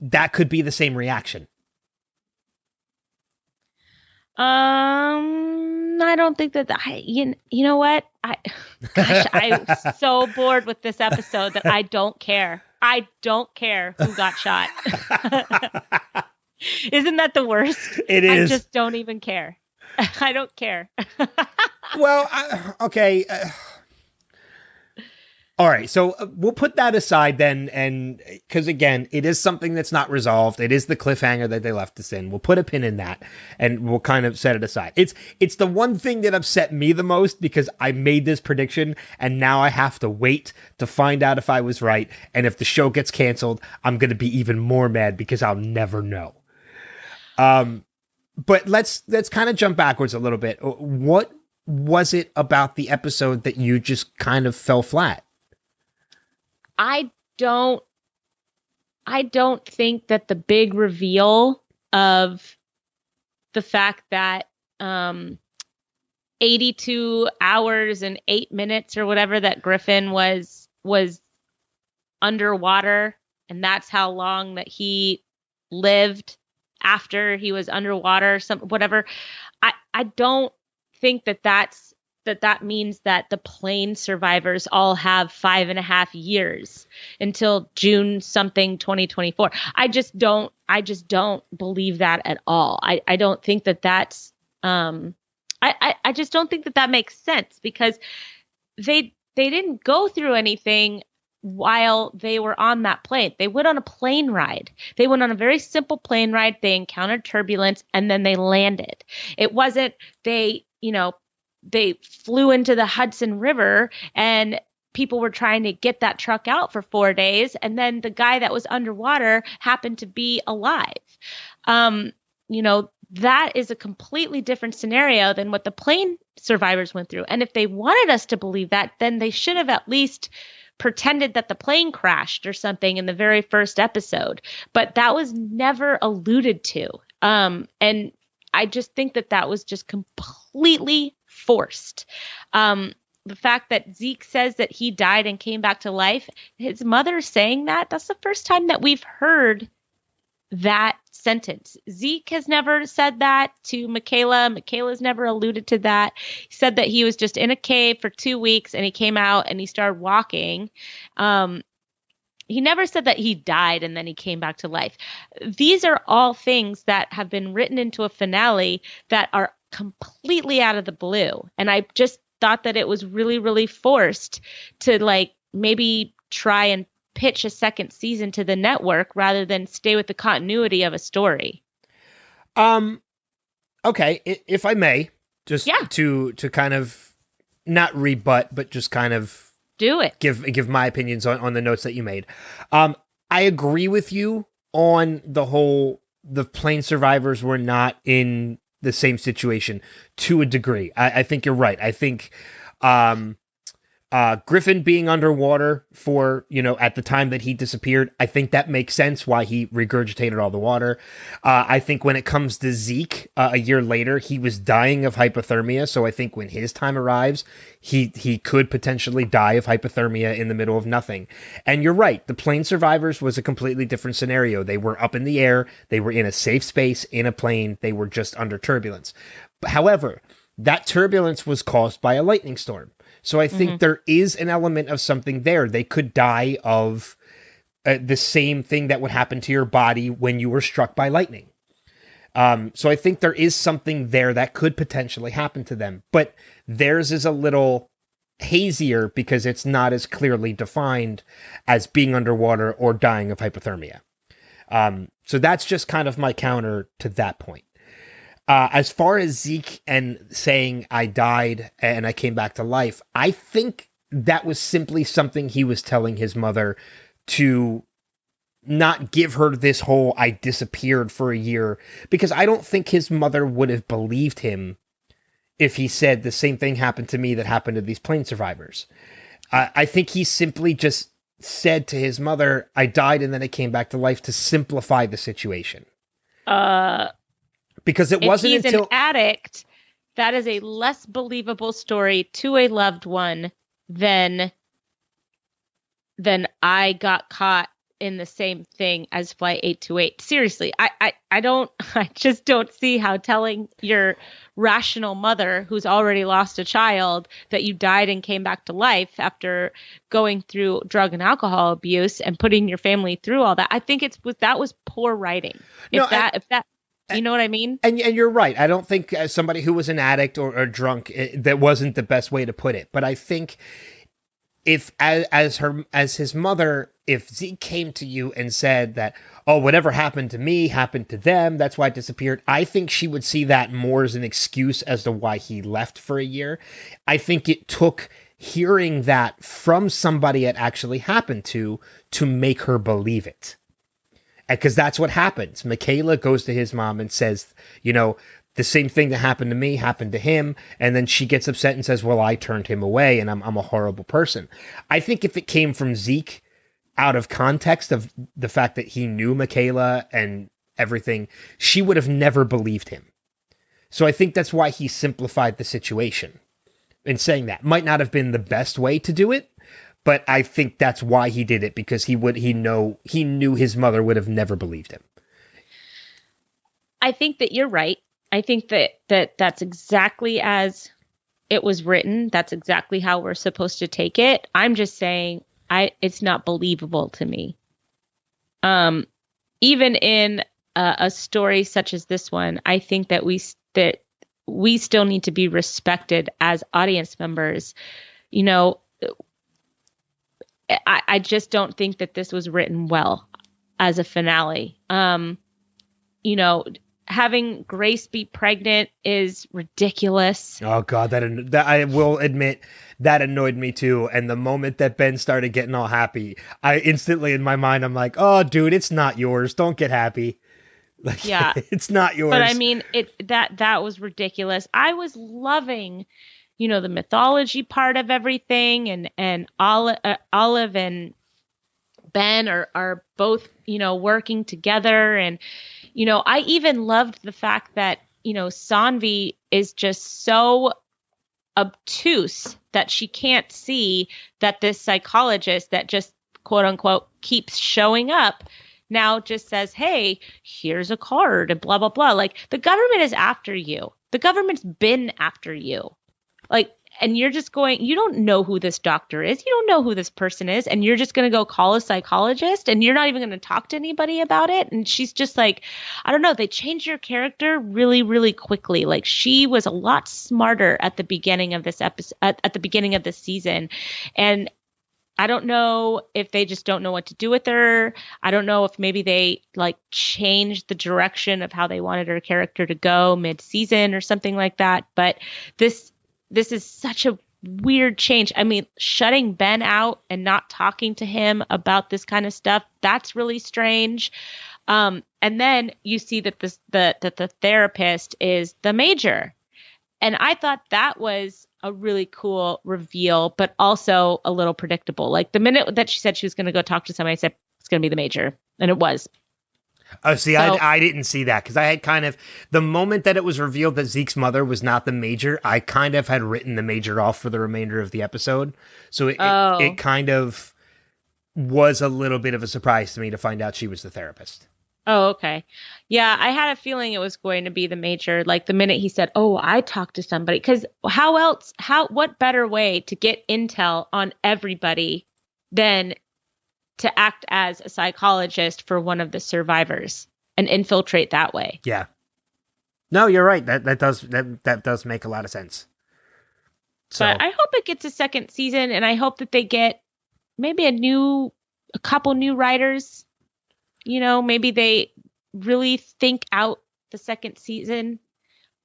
that could be the same reaction. I don't think that. You know what? I'm so bored with this episode that I don't care. I don't care who got shot. Isn't that the worst? It is. I just don't even care. I don't care. Well, okay. All right, so we'll put that aside then, and because again, it is something that's not resolved. It is the cliffhanger that they left us in. We'll put a pin in that, and we'll kind of set it aside. It's the one thing that upset me the most, because I made this prediction, and now I have to wait to find out if I was right. And if the show gets canceled, I'm going to be even more mad because I'll never know. But let's kind of jump backwards a little bit. What was it about the episode that you just kind of fell flat? I don't think that the big reveal of the fact that 82 hours and 8 minutes or whatever that Griffin was underwater, and that's how long that he lived after he was underwater, whatever. I don't think that means that the plane survivors all have 5.5 years until June something 2024. I just don't believe that at all. I don't think that's I just don't think that makes sense, because they didn't go through anything while they were on that plane. They went on a plane ride. They went on a very simple plane ride. They encountered turbulence, and then they landed. It wasn't they flew into the Hudson River and people were trying to get that truck out for 4 days, and then the guy that was underwater happened to be alive. That is a completely different scenario than what the plane survivors went through. And if they wanted us to believe that, then they should have at least pretended that the plane crashed or something in the very first episode, but that was never alluded to. And I just think that was just completely forced. The fact that Zeke says that he died and came back to life, his mother saying that's the first time that we've heard that sentence. Zeke has never said that to Michaela. Michaela's never alluded to that. He said that he was just in a cave for 2 weeks and he came out and he started walking. He never said that he died and then he came back to life. These are all things that have been written into a finale that are completely out of the blue. And I just thought that it was really, really forced to like maybe try and pitch a second season to the network rather than stay with the continuity of a story. Okay, if I may, just to kind of not rebut, but just kind of do it. Give my opinions on the notes that you made. I agree with you on the plane survivors were not in the same situation to a degree. I think you're right. I think Griffin being underwater for, at the time that he disappeared, I think that makes sense why he regurgitated all the water. I think when it comes to Zeke, a year later, he was dying of hypothermia. So I think when his time arrives, he could potentially die of hypothermia in the middle of nothing. And you're right. The plane survivors was a completely different scenario. They were up in the air. They were in a safe space in a plane. They were just under turbulence. However, that turbulence was caused by a lightning storm. So I think there is an element of something there. They could die of the same thing that would happen to your body when you were struck by lightning. So I think there is something there that could potentially happen to them. But theirs is a little hazier because it's not as clearly defined as being underwater or dying of hypothermia. So that's just kind of my counter to that point. As far as Zeke and saying I died and I came back to life, I think that was simply something he was telling his mother to not give her this whole I disappeared for a year, because I don't think his mother would have believed him if he said the same thing happened to me that happened to these plane survivors. I think he simply just said to his mother, I died and then I came back to life to simplify the situation. Because it wasn't until... If he's an addict, that is a less believable story to a loved one than I got caught in the same thing as Flight 828. Seriously, I just don't see how telling your rational mother who's already lost a child that you died and came back to life after going through drug and alcohol abuse and putting your family through all that. I think that was poor writing. If that you know what I mean? And you're right. I don't think as somebody who was an addict or drunk, that wasn't the best way to put it. But I think if as his mother, if Zeke came to you and said that, oh, whatever happened to me happened to them, that's why it disappeared, I think she would see that more as an excuse as to why he left for a year. I think it took hearing that from somebody it actually happened to make her believe it. Because that's what happens. Michaela goes to his mom and says, the same thing that happened to me happened to him. And then she gets upset and says, well, I turned him away and I'm a horrible person. I think if it came from Zeke out of context of the fact that he knew Michaela and everything, she would have never believed him. So I think that's why he simplified the situation in saying that. Might not have been the best way to do it, but I think that's why he did it, because he knew his mother would have never believed him. I think that you're right. I think that's exactly as it was written. That's exactly how we're supposed to take it. I'm just saying it's not believable to me. Even in a story such as this one, I think that we still need to be respected as audience members. I just don't think that this was written well as a finale. Having Grace be pregnant is ridiculous. Oh God, that I will admit that annoyed me too. And the moment that Ben started getting all happy, I instantly in my mind, I'm like, oh dude, it's not yours. Don't get happy. Like, yeah, it's not yours. But I mean, that was ridiculous. I was loving the mythology part of everything, and Olive and Ben are both, working together. And, I even loved the fact that, Sanvi is just so obtuse that she can't see that this psychologist that just quote unquote keeps showing up now just says, hey, here's a card and blah, blah, blah. Like, the government is after you. The government's been after you. Like, and you're just you don't know who this doctor is. You don't know who this person is. And you're just going to go call a psychologist and you're not even going to talk to anybody about it. And she's just like, I don't know. They changed your character really, really quickly. Like, she was a lot smarter at the beginning of this episode, at the beginning of this season. And I don't know if they just don't know what to do with her. I don't know if maybe they like changed the direction of how they wanted her character to go mid-season or something like that. But this is such a weird change. I mean, shutting Ben out and not talking to him about this kind of stuff, that's really strange. And then you see that the therapist is the Major. And I thought that was a really cool reveal, but also a little predictable. Like, the minute that she said she was going to go talk to somebody, I said, it's going to be the Major. And it was. Oh, see, so, I didn't see that because I had kind of, the moment that it was revealed that Zeke's mother was not the Major, I kind of had written the Major off for the remainder of the episode. So it kind of was a little bit of a surprise to me to find out she was the therapist. Oh, okay. Yeah, I had a feeling it was going to be the Major. Like, the minute he said, oh, I talked to somebody, because what better way to get intel on everybody than to act as a psychologist for one of the survivors and infiltrate that way. Yeah. No, you're right. That does make a lot of sense. So. But I hope it gets a second season, and I hope that they get maybe a couple new writers. Maybe they really think out the second season.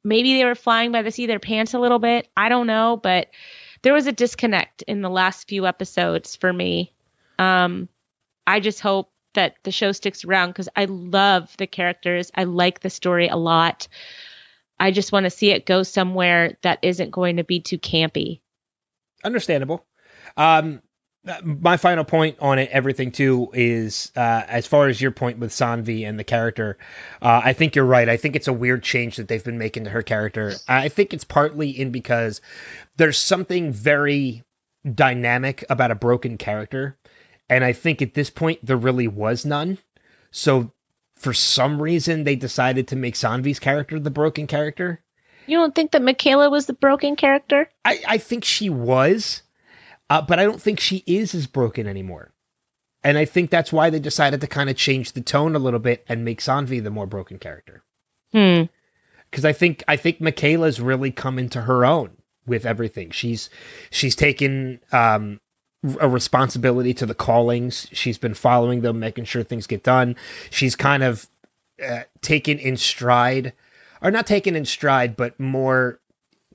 Maybe they were flying by the seat of their pants a little bit. I don't know, but there was a disconnect in the last few episodes for me. I just hope that the show sticks around because I love the characters. I like the story a lot. I just want to see it go somewhere that isn't going to be too campy. Understandable. My final point on it, everything too, is as far as your point with Sanvi and the character, I think you're right. I think it's a weird change that they've been making to her character. I think it's partly in because there's something very dynamic about a broken character. And I think at this point, there really was none. So for some reason, they decided to make Sanvi's character the broken character. You don't think that Michaela was the broken character? I think she was, but I don't think she is as broken anymore. And I think that's why they decided to kind of change the tone a little bit and make Sanvi the more broken character. Because I think Michaela's really come into her own with everything. She's taken a responsibility to the callings. She's been following them, making sure things get done. She's kind of taken in stride, or not taken in stride, but more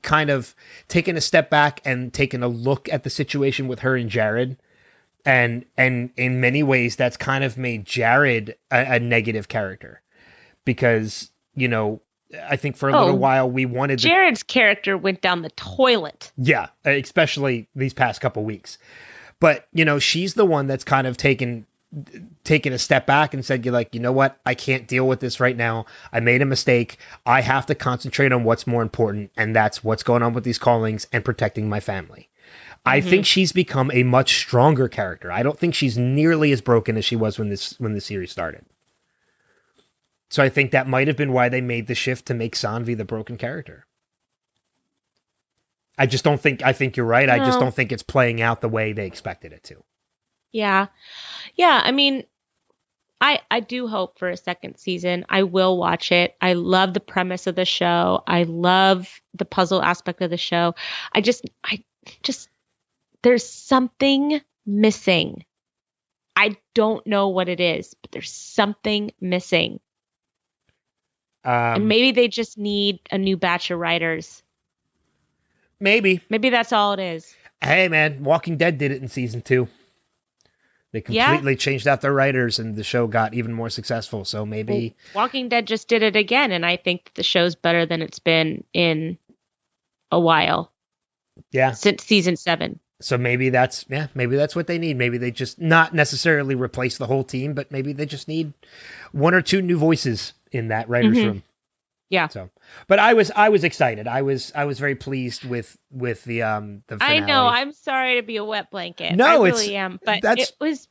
kind of taken a step back and taken a look at the situation with her and Jared. And in many ways, that's kind of made Jared a negative character because, I think for a little while we wanted Jared's character went down the toilet. Yeah, especially these past couple weeks. But, she's the one that's kind of taken a step back and said, you know what? I can't deal with this right now. I made a mistake. I have to concentrate on what's more important. And that's what's going on with these callings and protecting my family. I think she's become a much stronger character. I don't think she's nearly as broken as she was when the series started. So I think that might have been why they made the shift to make Sanvi the broken character. I think you're right. No. I just don't think it's playing out the way they expected it to. Yeah. Yeah. I mean, I do hope for a second season. I will watch it. I love the premise of the show. I love the puzzle aspect of the show. I just, there's something missing. I don't know what it is, but there's something missing. And maybe they just need a new batch of writers. Maybe that's all it is. Hey, man, Walking Dead did it in season 2. They completely changed out their writers, and the show got even more successful. So maybe Walking Dead just did it again, and I think that the show's better than it's been in a while. Yeah. since season 7. So maybe that's what they need. Maybe they just not necessarily replace the whole team, but maybe they just need one or two new voices in that writer's room. Yeah. So, but I was excited. I was very pleased with the finale. I know. I'm sorry to be a wet blanket. No, I really am. But it was.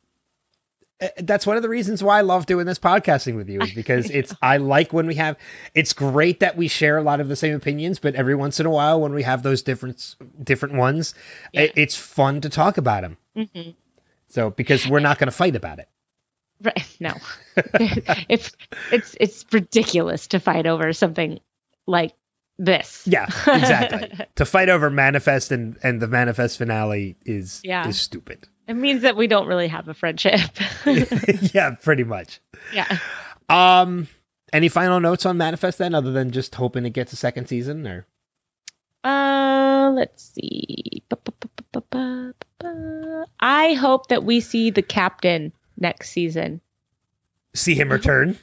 That's one of the reasons why I love doing this podcasting with you, is because I like when we have, it's great that we share a lot of the same opinions, but every once in a while when we have those different ones, it's fun to talk about them. Mm-hmm. So, because we're not going to fight about it. Right. No, it's ridiculous to fight over something like this. Yeah, exactly. To fight over Manifest and the Manifest finale is stupid. It means that we don't really have a friendship. Yeah, pretty much. Yeah. Any final notes on Manifest then, other than just hoping it gets a second season, or? Let's see. I hope that we see the captain next season. See him return?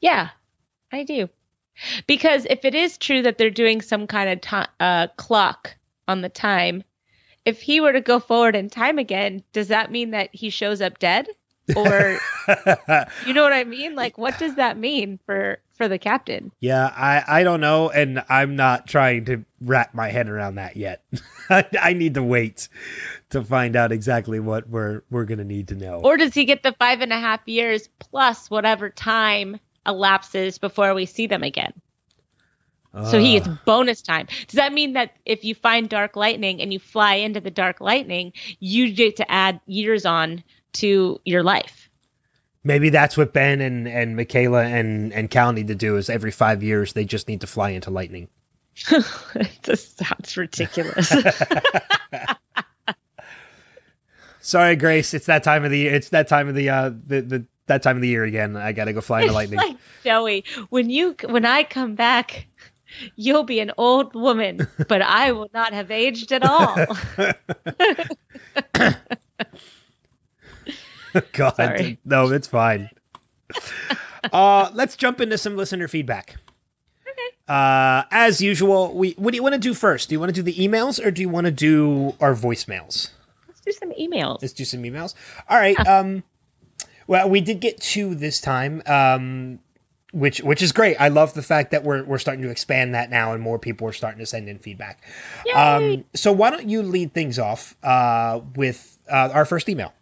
Yeah, I do. Because if it is true that they're doing some kind of clock on the time, if he were to go forward in time again, does that mean that he shows up dead? Or, you know what I mean? Like, what does that mean for the captain? Yeah, I don't know, and I'm not trying to wrap my head around that yet. I need to wait to find out exactly what we're going to need to know. Or does he get the 5.5 years plus whatever time elapses before we see them again? So he gets bonus time. Does that mean that if you find Dark Lightning and you fly into the Dark Lightning, you get to add years on to your life? Maybe that's what Ben and Michaela and Cal need to do, is every 5 years they just need to fly into lightning. It just sounds ridiculous. Sorry, Grace. It's that time of the year. It's that time of that time of the year again. I got to go fly into lightning. Like, Joey, when I come back, you'll be an old woman, but I will not have aged at all. God, sorry. No, it's fine. Let's jump into some listener feedback. Okay. As usual, what do you want to do first? Do you want to do the emails or do you want to do our voicemails? Let's do some emails. Let's do some emails. All right. Well, we did get 2 this time, which is great. I love the fact that we're starting to expand that now, and more people are starting to send in feedback. Yay! So why don't you lead things off with our first email?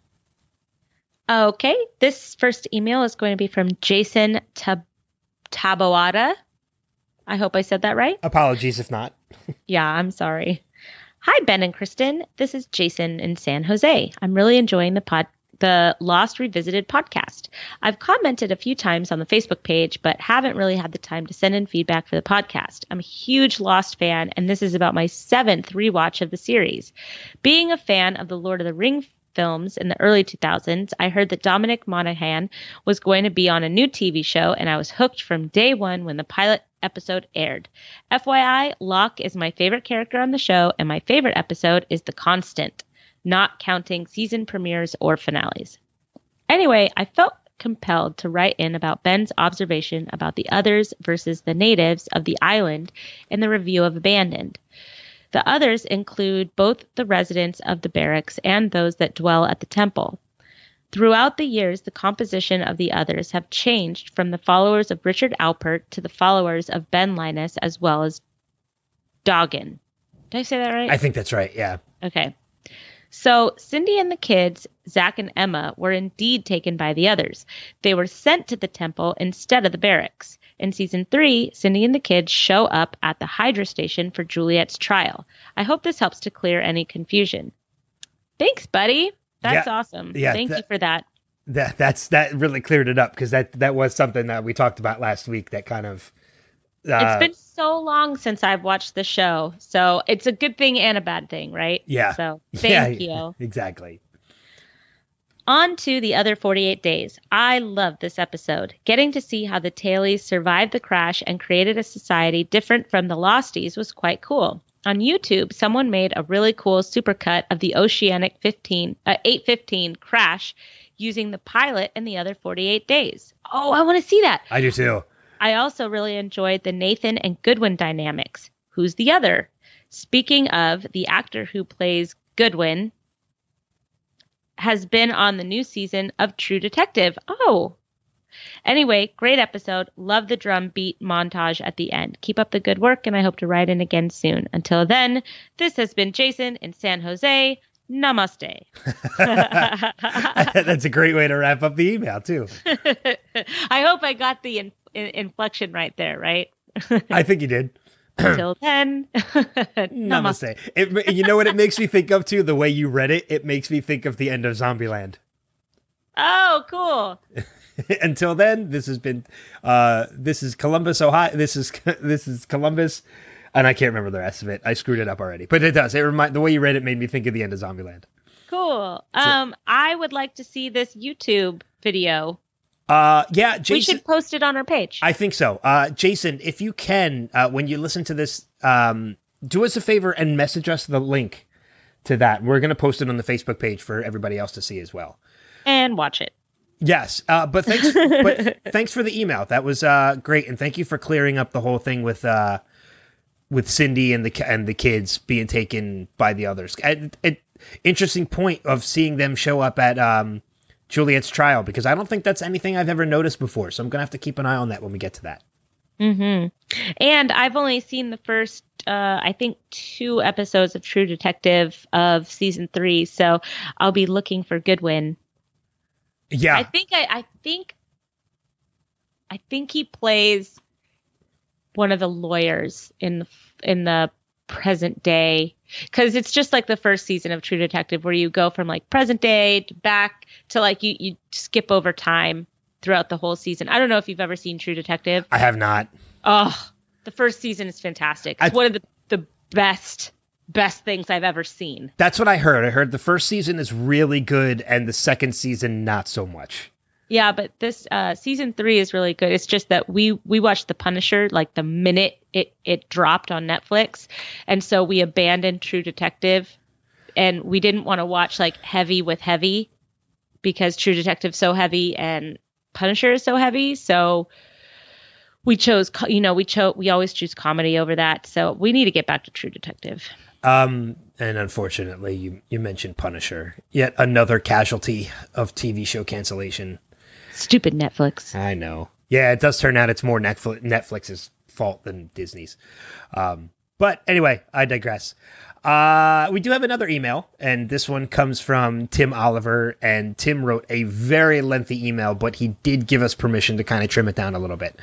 Okay, this first email is going to be from Jason Taboada. I hope I said that right. Apologies if not. Yeah, I'm sorry. Hi, Ben and Kristen. This is Jason in San Jose. I'm really enjoying the Lost Revisited podcast. I've commented a few times on the Facebook page, but haven't really had the time to send in feedback for the podcast. I'm a huge Lost fan, and this is about my 7th rewatch of the series. Being a fan of the Lord of the Rings films in the early 2000s, I heard that Dominic Monaghan was going to be on a new TV show, and I was hooked from day one when the pilot episode aired. FYI, Locke is my favorite character on the show, and my favorite episode is The Constant, not counting season premieres or finales. Anyway, I felt compelled to write in about Ben's observation about the others versus the natives of the island in the review of Abandoned. The others include both the residents of the barracks and those that dwell at the temple. Throughout the years, the composition of the others have changed from the followers of Richard Alpert to the followers of Ben Linus, as well as Doggin. Did I say that right? I think that's right, yeah. Okay. So Cindy and the kids, Zach and Emma, were indeed taken by the others. They were sent to the temple instead of the barracks. In season 3, Cindy and the kids show up at the Hydra station for Juliet's trial. I hope this helps to clear any confusion. Thanks, buddy. That's awesome. Yeah, Thank you for that. That really cleared it up, because that was something that we talked about last week that kind of... it's been so long since I've watched the show, so it's a good thing and a bad thing, right? Yeah. So thank you. Exactly. On to the other 48 days. I love this episode. Getting to see how the Tailies survived the crash and created a society different from the Losties was quite cool. On YouTube, someone made a really cool supercut of the Oceanic 815 crash using the pilot and the other 48 days. Oh, I want to see that. I do too. I also really enjoyed the Nathan and Goodwin dynamics. Who's the other? Speaking of, the actor who plays Goodwin has been on the new season of True Detective. Oh. Anyway, great episode. Love the drum beat montage at the end. Keep up the good work, and I hope to write in again soon. Until then, this has been Jason in San Jose. Namaste. That's a great way to wrap up the email, too. I hope I got the inflection right there, right? I think you did. Until then, Namaste. You know what it makes me think of, too? The way you read it, it makes me think of the end of Zombieland. Oh, cool. Until then, this has been, this is Columbus, Ohio. This is Columbus, and I can't remember the rest of it. I screwed it up already, but it does. The way you read it made me think of the end of Zombieland. Cool. I would like to see this YouTube video. Yeah, Jason, we should post it on our page. I think so. Jason, if you can, when you listen to this, do us a favor and message us the link to that. We're going to post it on the Facebook page for everybody else to see as well. And watch it. Yes, but thanks. Thanks for the email. That was great, and thank you for clearing up the whole thing with Cindy and the kids being taken by the others. Interesting point of seeing them show up at Juliet's trial, because I don't think that's anything I've ever noticed before. So I'm gonna have to keep an eye on that when we get to that. Mm-hmm. And I've only seen the first, I think, 2 episodes of True Detective of season 3, so I'll be looking for Goodwin. Yeah, I think he plays one of the lawyers in the present day, because it's just like the first season of True Detective where you go from like present day to back to like you skip over time throughout the whole season. I don't know if you've ever seen True Detective. I have not. Oh, the first season is fantastic. It's one of the best things I've ever seen. That's what I heard. I heard the first season is really good and the second season not so much. Yeah, but this season 3 is really good. It's just that we watched The Punisher like the minute it dropped on Netflix, and so we abandoned True Detective, and we didn't want to watch like heavy with heavy because True Detective's so heavy and Punisher is so heavy. So we chose, we always choose comedy over that. So we need to get back to True Detective. And unfortunately, you mentioned Punisher, yet another casualty of TV show cancellation. Stupid Netflix. I know. Yeah, it does turn out it's more Netflix's fault than Disney's. But anyway, I digress. We do have another email, and this one comes from Tim Oliver, and Tim wrote a very lengthy email, but he did give us permission to kind of trim it down a little bit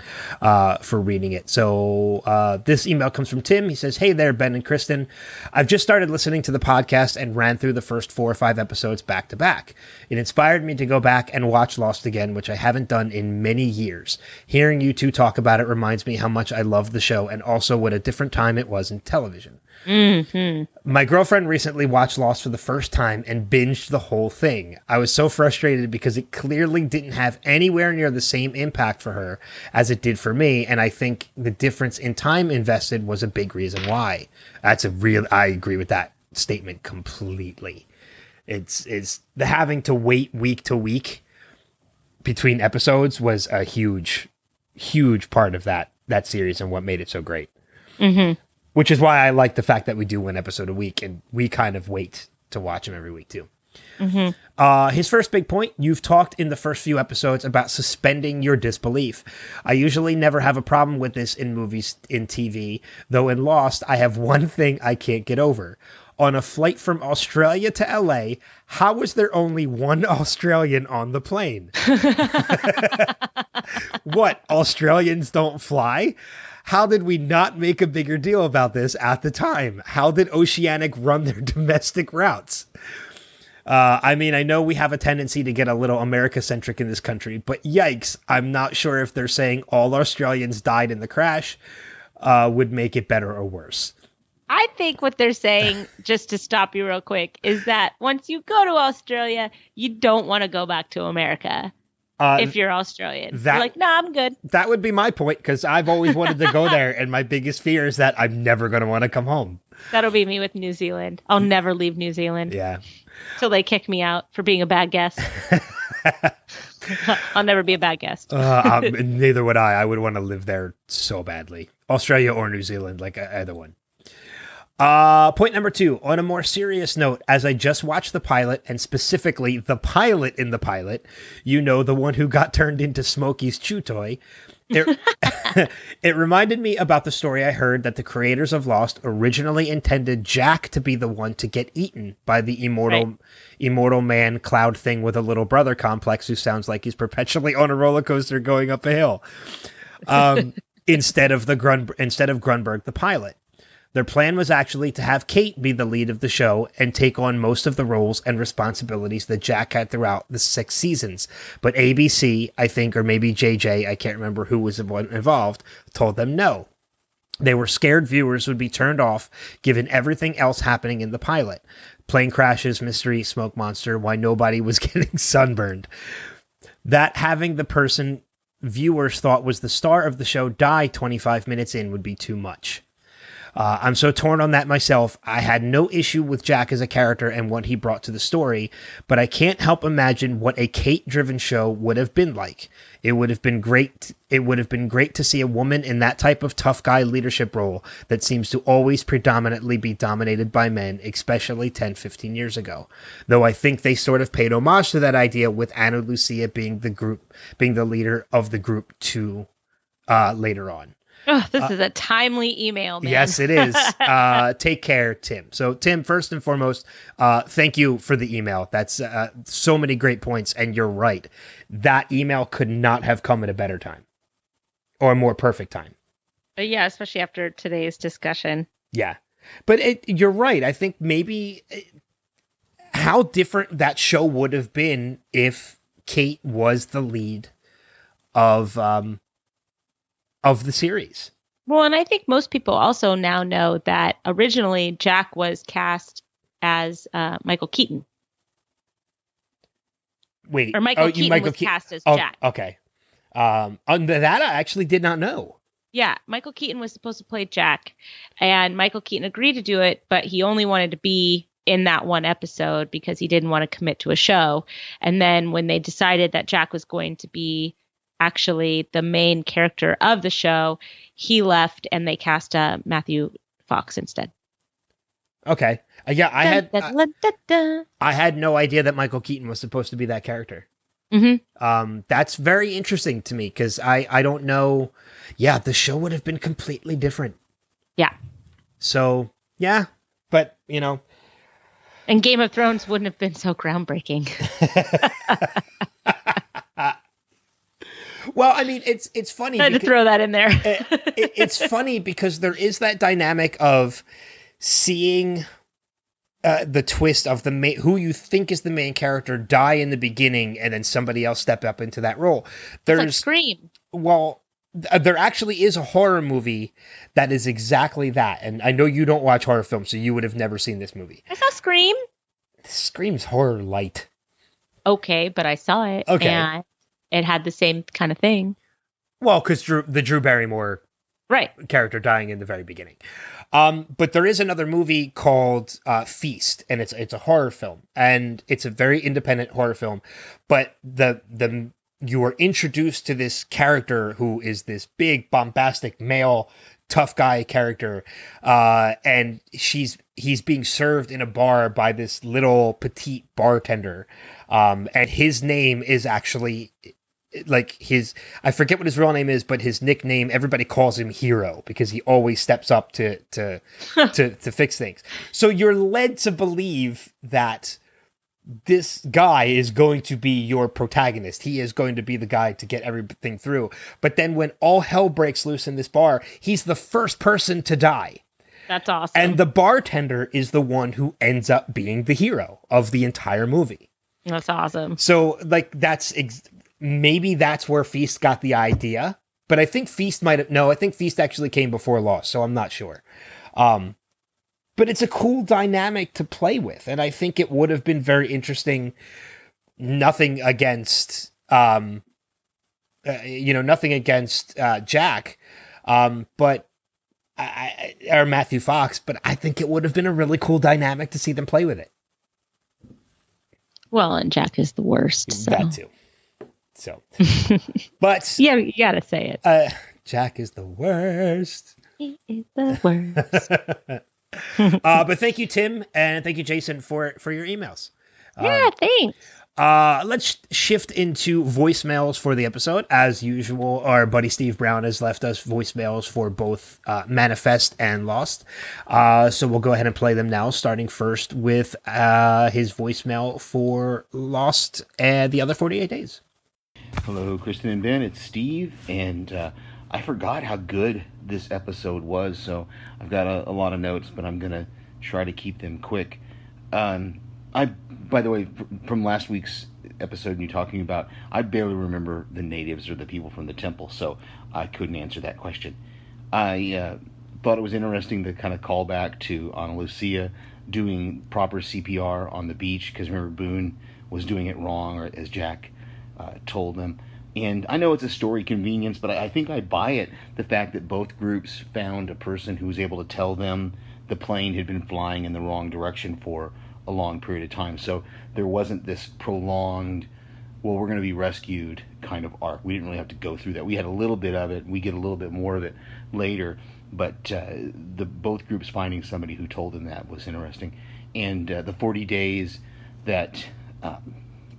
for reading it. So this email comes from Tim. He says, "Hey there, Ben and Kristen. I've just started listening to the podcast and ran through the first 4 or 5 episodes back to back. It inspired me to go back and watch Lost again, which I haven't done in many years. Hearing you two talk about it reminds me how much I love the show and also what a different time it was in television. Mm-hmm. My girlfriend recently watched Lost for the first time and binged the whole thing. I was so frustrated because it clearly didn't have anywhere near the same impact for her as it did for me, and I think the difference in time invested was a big reason why." I agree with that statement completely. It's the having to wait week to week between episodes was a huge part of that series and what made it so great. Mm-hmm. Which is why I like the fact that we do one episode a week, and we kind of wait to watch them every week, too. Mm-hmm. His first big point, you've talked in the first few episodes about suspending your disbelief. I usually never have a problem with this in movies, in TV, though in Lost, I have one thing I can't get over. On a flight from Australia to LA, how was there only one Australian on the plane? What, Australians don't fly? How did we not make a bigger deal about this at the time? How did Oceanic run their domestic routes? I mean, I know we have a tendency to get a little America-centric in this country, but yikes, I'm not sure if they're saying all Australians died in the crash would make it better or worse. I think what they're saying, just to stop you real quick, is that once you go to Australia, you don't want to go back to America. If you're Australian, you're like, nah, I'm good. That would be my point, because I've always wanted to go there, and my biggest fear is that I'm never going to want to come home. That'll be me with New Zealand. I'll never leave New Zealand. Yeah. Till they kick me out for being a bad guest. I'll never be a bad guest. Neither would I. I would want to live there so badly. Australia or New Zealand, like either one. Point number 2, on a more serious note, as I just watched the pilot, and specifically the pilot in the pilot, the one who got turned into Smokey's chew toy, it, it reminded me about the story I heard that the creators of Lost originally intended Jack to be the one to get eaten by the immortal man cloud thing with a little brother complex who sounds like he's perpetually on a roller coaster going up a hill, instead of Grunberg the pilot. Their plan was actually to have Kate be the lead of the show and take on most of the roles and responsibilities that Jack had throughout the 6 seasons. But ABC, I think, or maybe JJ, I can't remember who was the one involved, told them no. They were scared viewers would be turned off given everything else happening in the pilot. Plane crashes, mystery, smoke monster, why nobody was getting sunburned. That having the person viewers thought was the star of the show die 25 minutes in would be too much. I'm so torn on that myself. I had no issue with Jack as a character and what he brought to the story, but I can't help imagine what a Kate-driven show would have been like. It would have been great to see a woman in that type of tough guy leadership role that seems to always predominantly be dominated by men, especially 10, 15 years ago. Though I think they sort of paid homage to that idea with Ana Lucia being the leader of the group too, later on. Oh, this is a timely email, man. Yes, it is. Take care, Tim. So, Tim, first and foremost, thank you for the email. That's so many great points, and you're right. That email could not have come at a better time or a more perfect time. Yeah, especially after today's discussion. Yeah, but you're right. I think maybe how different that show would have been if Kate was the lead of the series. Well, and I think most people also now know that originally Jack was cast as Michael Keaton. Wait, Michael Keaton was cast as Jack. Okay. That I actually did not know. Yeah, Michael Keaton was supposed to play Jack, and Michael Keaton agreed to do it, but he only wanted to be in that one episode because he didn't want to commit to a show. And then when they decided that Jack was going to be actually the main character of the show, he left and they cast Matthew Fox instead. Okay. Yeah, I had no idea that Michael Keaton was supposed to be that character. Mm-hmm. That's very interesting to me because I don't know. Yeah, the show would have been completely different. Yeah. So, yeah, but, And Game of Thrones wouldn't have been so groundbreaking. Well, I mean, it's funny. I had to throw that in there. It's funny because there is that dynamic of seeing the twist of who you think is the main character die in the beginning and then somebody else step up into that role. There's like Scream. Well, there actually is a horror movie that is exactly that. And I know you don't watch horror films, so you would have never seen this movie. I saw Scream. Scream's horror light. Okay, but I saw it. Okay. And it had the same kind of thing. Well, because the Drew Barrymore character dying in the very beginning. But there is another movie called Feast, and it's a horror film, and it's a very independent horror film. But you are introduced to this character who is this big, bombastic male tough guy character, and he's being served in a bar by this little petite bartender, and his name is actually I forget what his real name is, but his nickname, everybody calls him Hero because he always steps up to fix things. So you're led to believe that this guy is going to be your protagonist. He is going to be the guy to get everything through. But then when all hell breaks loose in this bar, he's the first person to die. That's awesome. And the bartender is the one who ends up being the hero of the entire movie. That's awesome. So maybe that's where Feast got the idea, but I think Feast I think Feast actually came before Lost, so I'm not sure. But it's a cool dynamic to play with, and I think it would have been very interesting. Nothing against, Jack, but or Matthew Fox, but I think it would have been a really cool dynamic to see them play with it. Well, and Jack is the worst. So. That too. So, but yeah, you gotta say it. Jack is the worst. He is the worst. But thank you, Tim, and thank you, Jason, for your emails. Yeah, thanks. Let's shift into voicemails for the episode. As usual, our buddy Steve Brown has left us voicemails for both Manifest and Lost. So we'll go ahead and play them now, starting first with his voicemail for Lost and the other 48 days. Hello, Kristen and Ben. It's Steve, and I forgot how good this episode was, so I've got a lot of notes, but I'm gonna try to keep them quick. By the way, from last week's episode you talking about, I barely remember the natives or the people from the temple, so I couldn't answer that question. I thought it was interesting the kind of callback to Ana Lucia doing proper CPR on the beach, because remember Boone was doing it wrong, or as Jack told them. And I know it's a story convenience, but I think I buy it, the fact that both groups found a person who was able to tell them the plane had been flying in the wrong direction for a long period of time. So there wasn't this prolonged, well, we're going to be rescued kind of arc. We didn't really have to go through that. We had a little bit of it. We get a little bit more of it later. But the both groups finding somebody who told them that was interesting. And the 40 days that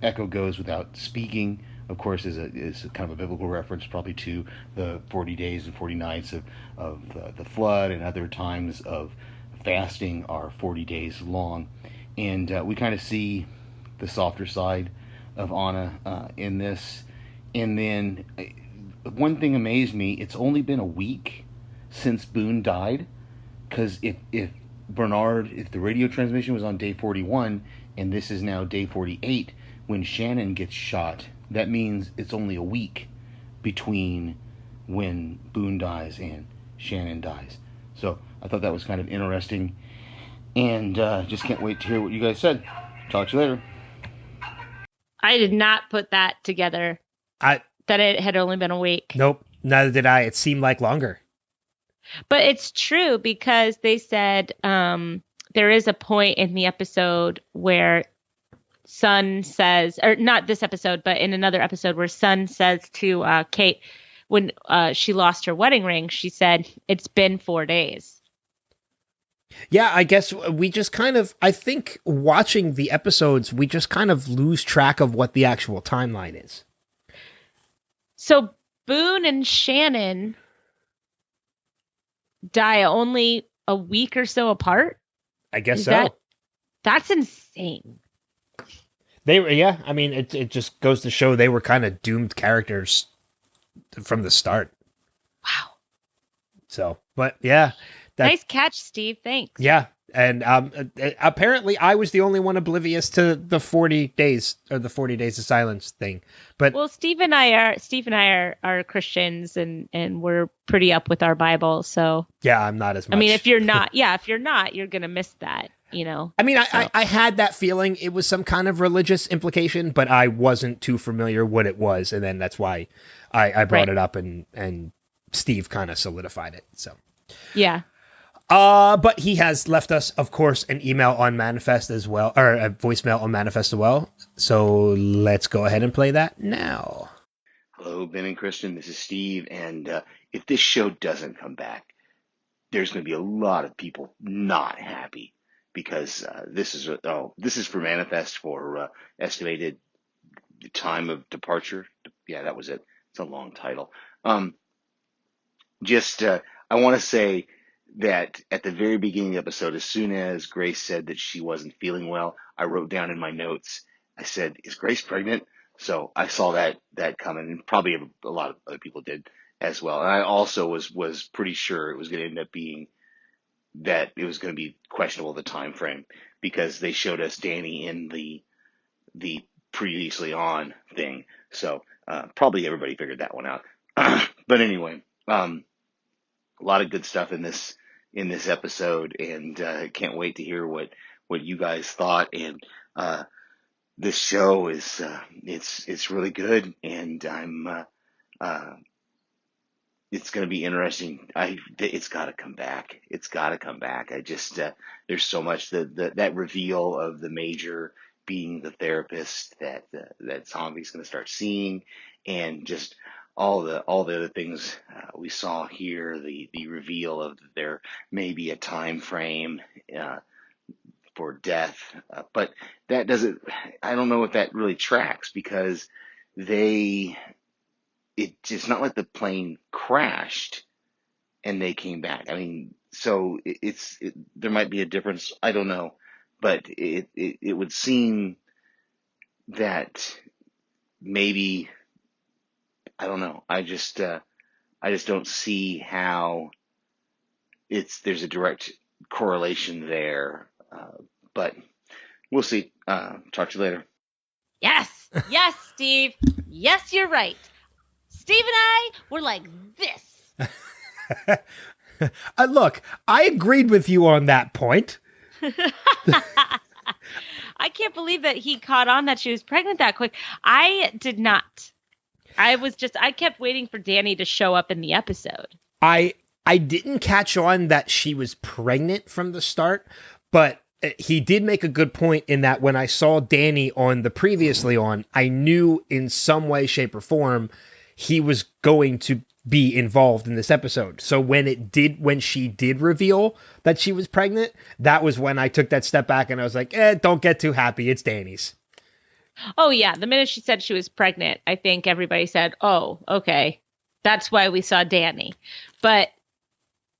Echo goes without speaking, of course, is a kind of a biblical reference, probably to the 40 days and 40 nights of the flood, and other times of fasting are 40 days long. And we kind of see the softer side of Anna in this. And then one thing amazed me, it's only been a week since Boone died, because if the radio transmission was on day 41, and this is now day 48, when Shannon gets shot, that means it's only a week between when Boone dies and Shannon dies. So I thought that was kind of interesting, and just can't wait to hear what you guys said. Talk to you later. I did not put that together, that it had only been a week. Nope, neither did I. It seemed like longer. But it's true, because they said there is a point in the episode where Sun says, or not this episode, but in another episode, where Sun says to Kate, when she lost her wedding ring, she said, "It's been 4 days." Yeah, I guess we just kind of, I think watching the episodes, we just kind of lose track of what the actual timeline is. So Boone and Shannon die only a week or so apart? I guess so. That's insane. They were, yeah. I mean, it just goes to show they were kind of doomed characters from the start. Wow. So, but yeah. Nice catch, Steve. Thanks. Yeah. And apparently I was the only one oblivious to the 40 days or the 40 days of silence thing. But well, Steve and I are Christians, and we're pretty up with our Bible. So yeah, I'm not as much. I mean, if you're not, you're going to miss that, you know. I mean, I had that feeling it was some kind of religious implication, but I wasn't too familiar what it was. And then that's why I brought it up, and Steve kind of solidified it. So yeah. But he has left us, of course, an email on Manifest as well, or a voicemail on Manifest as well. So let's go ahead and play that now. Hello, Ben and Kristen. This is Steve. And if this show doesn't come back, there's going to be a lot of people not happy, because this is for Manifest for estimated time of departure. Yeah, that was it. It's a long title. I want to say that at the very beginning of the episode, as soon as Grace said that she wasn't feeling well, I wrote down in my notes, I said, "Is Grace pregnant?" So I saw that coming, and probably a lot of other people did as well. And I also was pretty sure it was going to end up being that it was going to be questionable, the time frame, because they showed us Danny in the previously on thing. So probably everybody figured that one out. But anyway, a lot of good stuff in this episode, and can't wait to hear what you guys thought. And this show is it's really good, and I'm it's going to be interesting. It's got to come back. It's got to come back. I just there's so much that reveal of the Major being the therapist that Zombie's going to start seeing, and just all the other things we saw here, the reveal of there may be a time frame for death, but that doesn't. I don't know if that really tracks because it's not like the plane crashed and they came back. I mean, so there might be a difference. I don't know, but it would seem that maybe, I don't know. I just don't see how there's a direct correlation there. But we'll see. Talk to you later. Yes, Steve. Yes, you're right. Steve and I were like this. Look, I agreed with you on that point. I can't believe that he caught on that she was pregnant that quick. I did not. I kept waiting for Danny to show up in the episode. I didn't catch on that she was pregnant from the start, but he did make a good point in that when I saw Danny on the previously on, I knew in some way, shape, or form he was going to be involved in this episode. So when she did reveal that she was pregnant, that was when I took that step back and I was like, don't get too happy. It's Danny's. Oh, yeah. The minute she said she was pregnant, I think everybody said, oh, okay. That's why we saw Danny. But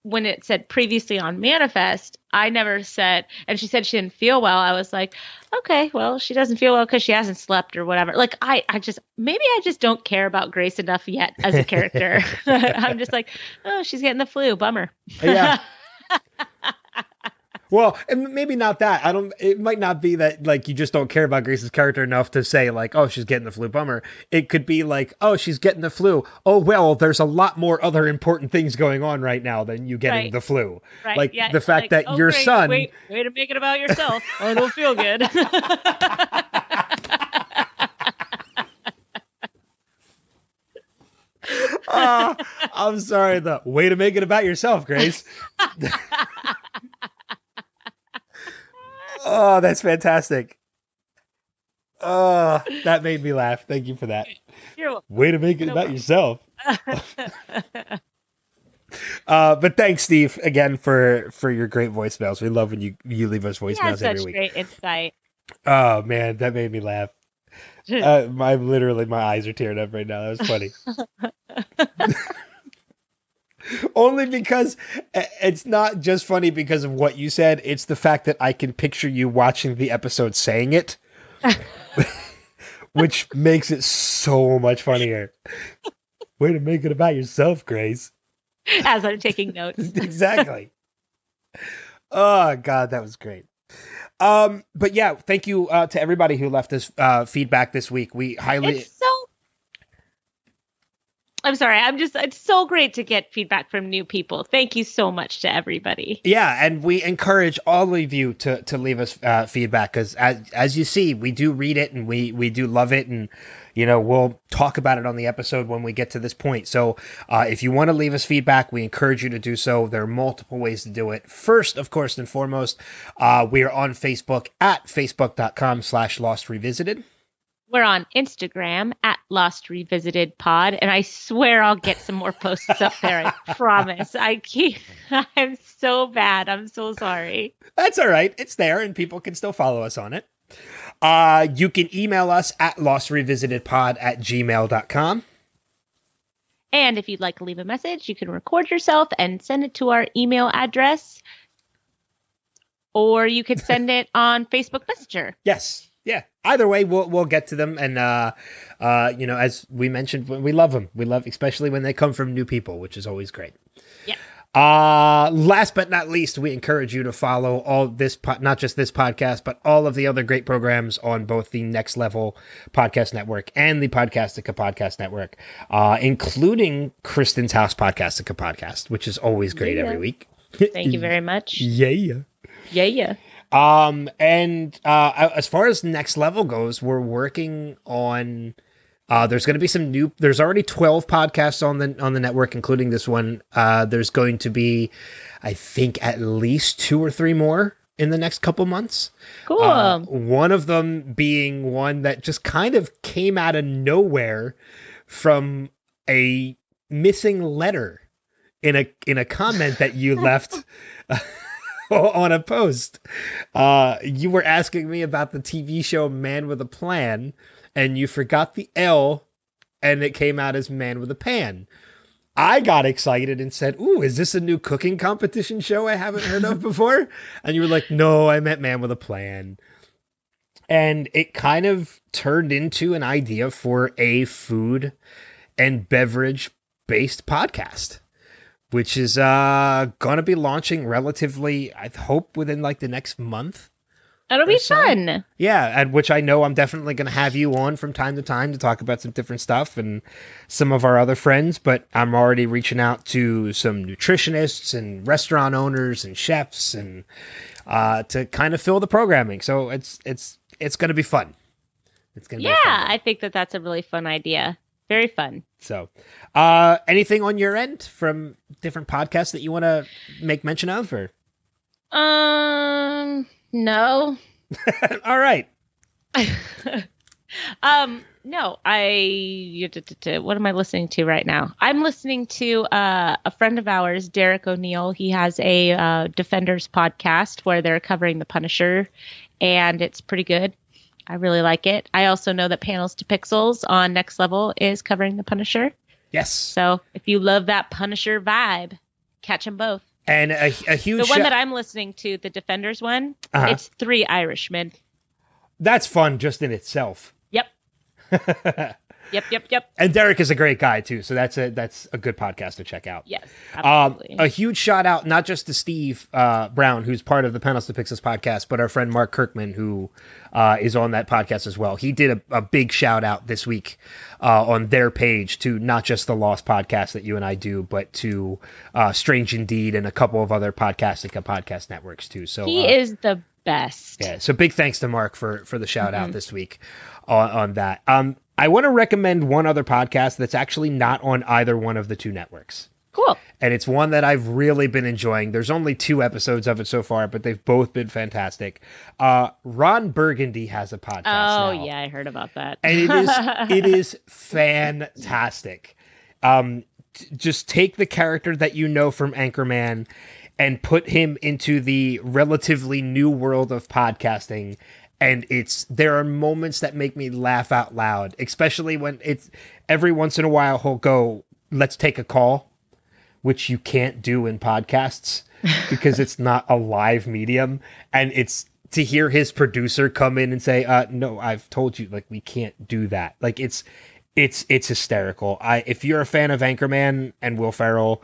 when it said previously on Manifest, I never said, and she said she didn't feel well. I was like, okay, well, she doesn't feel well because she hasn't slept or whatever. Like, maybe I just don't care about Grace enough yet as a character. I'm just like, oh, she's getting the flu. Bummer. Yeah. Well, and maybe not that. It might not be that, like, you just don't care about Grace's character enough to say, like, oh, she's getting the flu, bummer. It could be like, oh, she's getting the flu. Oh, well, there's a lot more other important things going on right now than you getting the flu. Right. Like, yeah. the fact that your great. son... Way to make it about yourself. I don't feel good. I'm sorry, the way to make it about yourself, Grace. Oh, that's fantastic. Oh, that made me laugh. Thank you for that. You're welcome. Way to make it about yourself. But thanks, Steve, again for your great voicemails. We love when you leave us voicemails every week. Great insight. Oh man, that made me laugh. My eyes are tearing up right now. That was funny. Only because it's not just funny because of what you said. It's the fact that I can picture you watching the episode saying it, which makes it so much funnier. Way to make it about yourself, Grace. As I'm taking notes. Exactly. Oh, God, that was great. But yeah, thank you to everybody who left us feedback this week. We highly... I'm sorry. It's so great to get feedback from new people. Thank you so much to everybody. Yeah. And we encourage all of you to leave us feedback because as you see, we do read it and we do love it. And, we'll talk about it on the episode when we get to this point. So if you want to leave us feedback, we encourage you to do so. There are multiple ways to do it. First, of course, and foremost, we are on Facebook at facebook.com/Lost Revisited. We're on Instagram at Lost Revisited Pod, and I swear I'll get some more posts up there. I promise. I'm so bad. I'm so sorry. That's all right. It's there, and people can still follow us on it. You can email us at lostrevisitedpod@gmail.com. And if you'd like to leave a message, you can record yourself and send it to our email address, or you could send it on Facebook Messenger. Yes. Yeah. Either way, we'll get to them. And, as we mentioned, we love them. We love, especially when they come from new people, which is always great. Yeah. Last but not least, we encourage you to follow all this, not just this podcast, but all of the other great programs on both the Next Level Podcast Network and the Podcastica Podcast Network, including Kristen's House Podcastica Podcast, which is always great every week. Thank you very much. Yeah. Yeah. As far as Next Level goes, we're working on, there's going to be there's already 12 podcasts on the network, including this one. There's going to be, I think, at least 2 or 3 more in the next couple months. Cool. One of them being one that just kind of came out of nowhere from a missing letter in a comment that you left on a post. You were asking me about the TV show Man with a Plan, and you forgot the L, and it came out as Man with a Pan. I got excited and said, "Ooh, is this a new cooking competition show I haven't heard of before?" And you were like, "No, I meant Man with a Plan." And it kind of turned into an idea for a food and beverage based podcast, which is going to be launching relatively, I hope, within like the next month. It'll be fun. Yeah, and which I know I'm definitely going to have you on from time to time to talk about some different stuff and some of our other friends, but I'm already reaching out to some nutritionists and restaurant owners and chefs and to kind of fill the programming. So it's going to be fun. It's going to be fun. I think that's a really fun idea. Very fun. So, anything on your end from different podcasts that you want to make mention of, or? No. All right. No, what am I listening to right now? I'm listening to a friend of ours, Derek O'Neill. He has a Defenders podcast where they're covering the Punisher, and it's pretty good. I really like it. I also know that Panels to Pixels on Next Level is covering the Punisher. Yes. So if you love that Punisher vibe, catch them both. And a huge... The one that I'm listening to, the Defenders one, it's 3 Irishmen. That's fun just in itself. Yep. Yep. And Derek is a great guy too, so that's a good podcast to check out. Yes, absolutely. A huge shout out not just to Steve Brown, who's part of the Panels to Pixels podcast, but our friend Mark Kirkman, who is on that podcast as well. He did a big shout out this week on their page to not just the Lost podcast that you and I do, but to Strange Indeed and a couple of other podcast networks too. So he is the best. Yeah, so big thanks to Mark for the shout out this week on that. I want to recommend one other podcast that's actually not on either one of the two networks. Cool. And it's one that I've really been enjoying. There's only 2 episodes of it so far, but they've both been fantastic. Ron Burgundy has a podcast now. Oh, yeah, I heard about that. And it is fantastic. Just take the character that you know from Anchorman and put him into the relatively new world of podcasting. And there are moments that make me laugh out loud, especially when every once in a while he'll go, "Let's take a call," which you can't do in podcasts because it's not a live medium. And it's to hear his producer come in and say, "No, I've told you, like, we can't do that." Like it's hysterical. If you're a fan of Anchorman and Will Ferrell,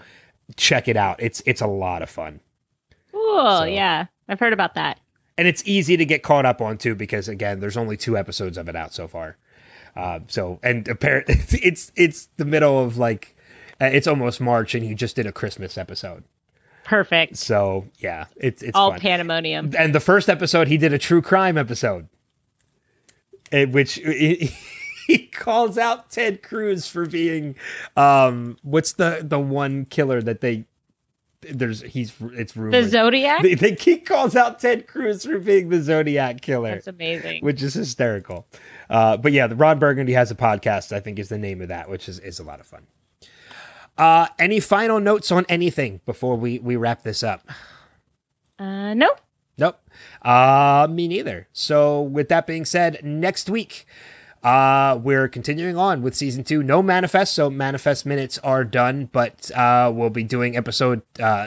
check it out. It's a lot of fun. Cool. Yeah. I've heard about that. And it's easy to get caught up on too, because again, there's only 2 episodes of it out so far. And apparently it's the middle of it's almost March, and he just did a Christmas episode. Perfect. So yeah, it's all fun. pandemonium. And the first episode, he did a true crime episode, which he calls out Ted Cruz for being what's the one killer that it's rumored. The Zodiac? He calls out Ted Cruz for being the Zodiac killer. That's amazing. Which is hysterical. But yeah, the Ron Burgundy has a podcast, I think is the name of that, which is a lot of fun. Any final notes on anything before we wrap this up? No. Nope. Me neither. So with that being said, next week, we're continuing on with season 2. No Manifest, so Manifest minutes are done, but we'll be doing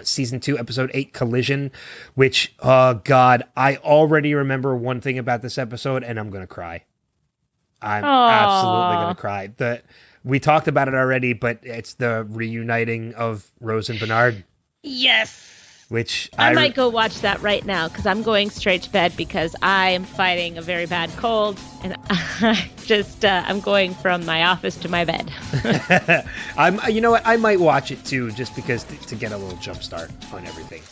season 2, episode 8, Collision, which, oh God, I already remember one thing about this episode, and I'm going to cry. I'm absolutely going to cry. We talked about it already, but it's the reuniting of Rose and Bernard. Yes. Which I might go watch that right now, because I'm going straight to bed because I am fighting a very bad cold, and I'm going from my office to my bed. You know what? I might watch it too, just because to get a little jump start on everything.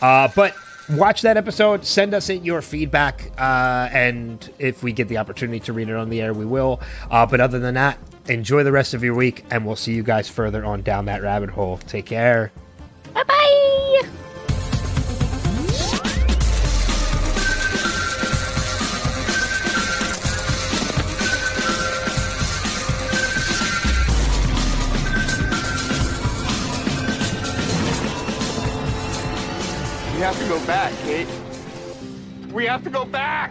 But watch that episode. Send us in your feedback, and if we get the opportunity to read it on the air, we will. But other than that, enjoy the rest of your week, and we'll see you guys further on down that rabbit hole. Take care. Bye-bye. have to go back, Kate. We have to go back!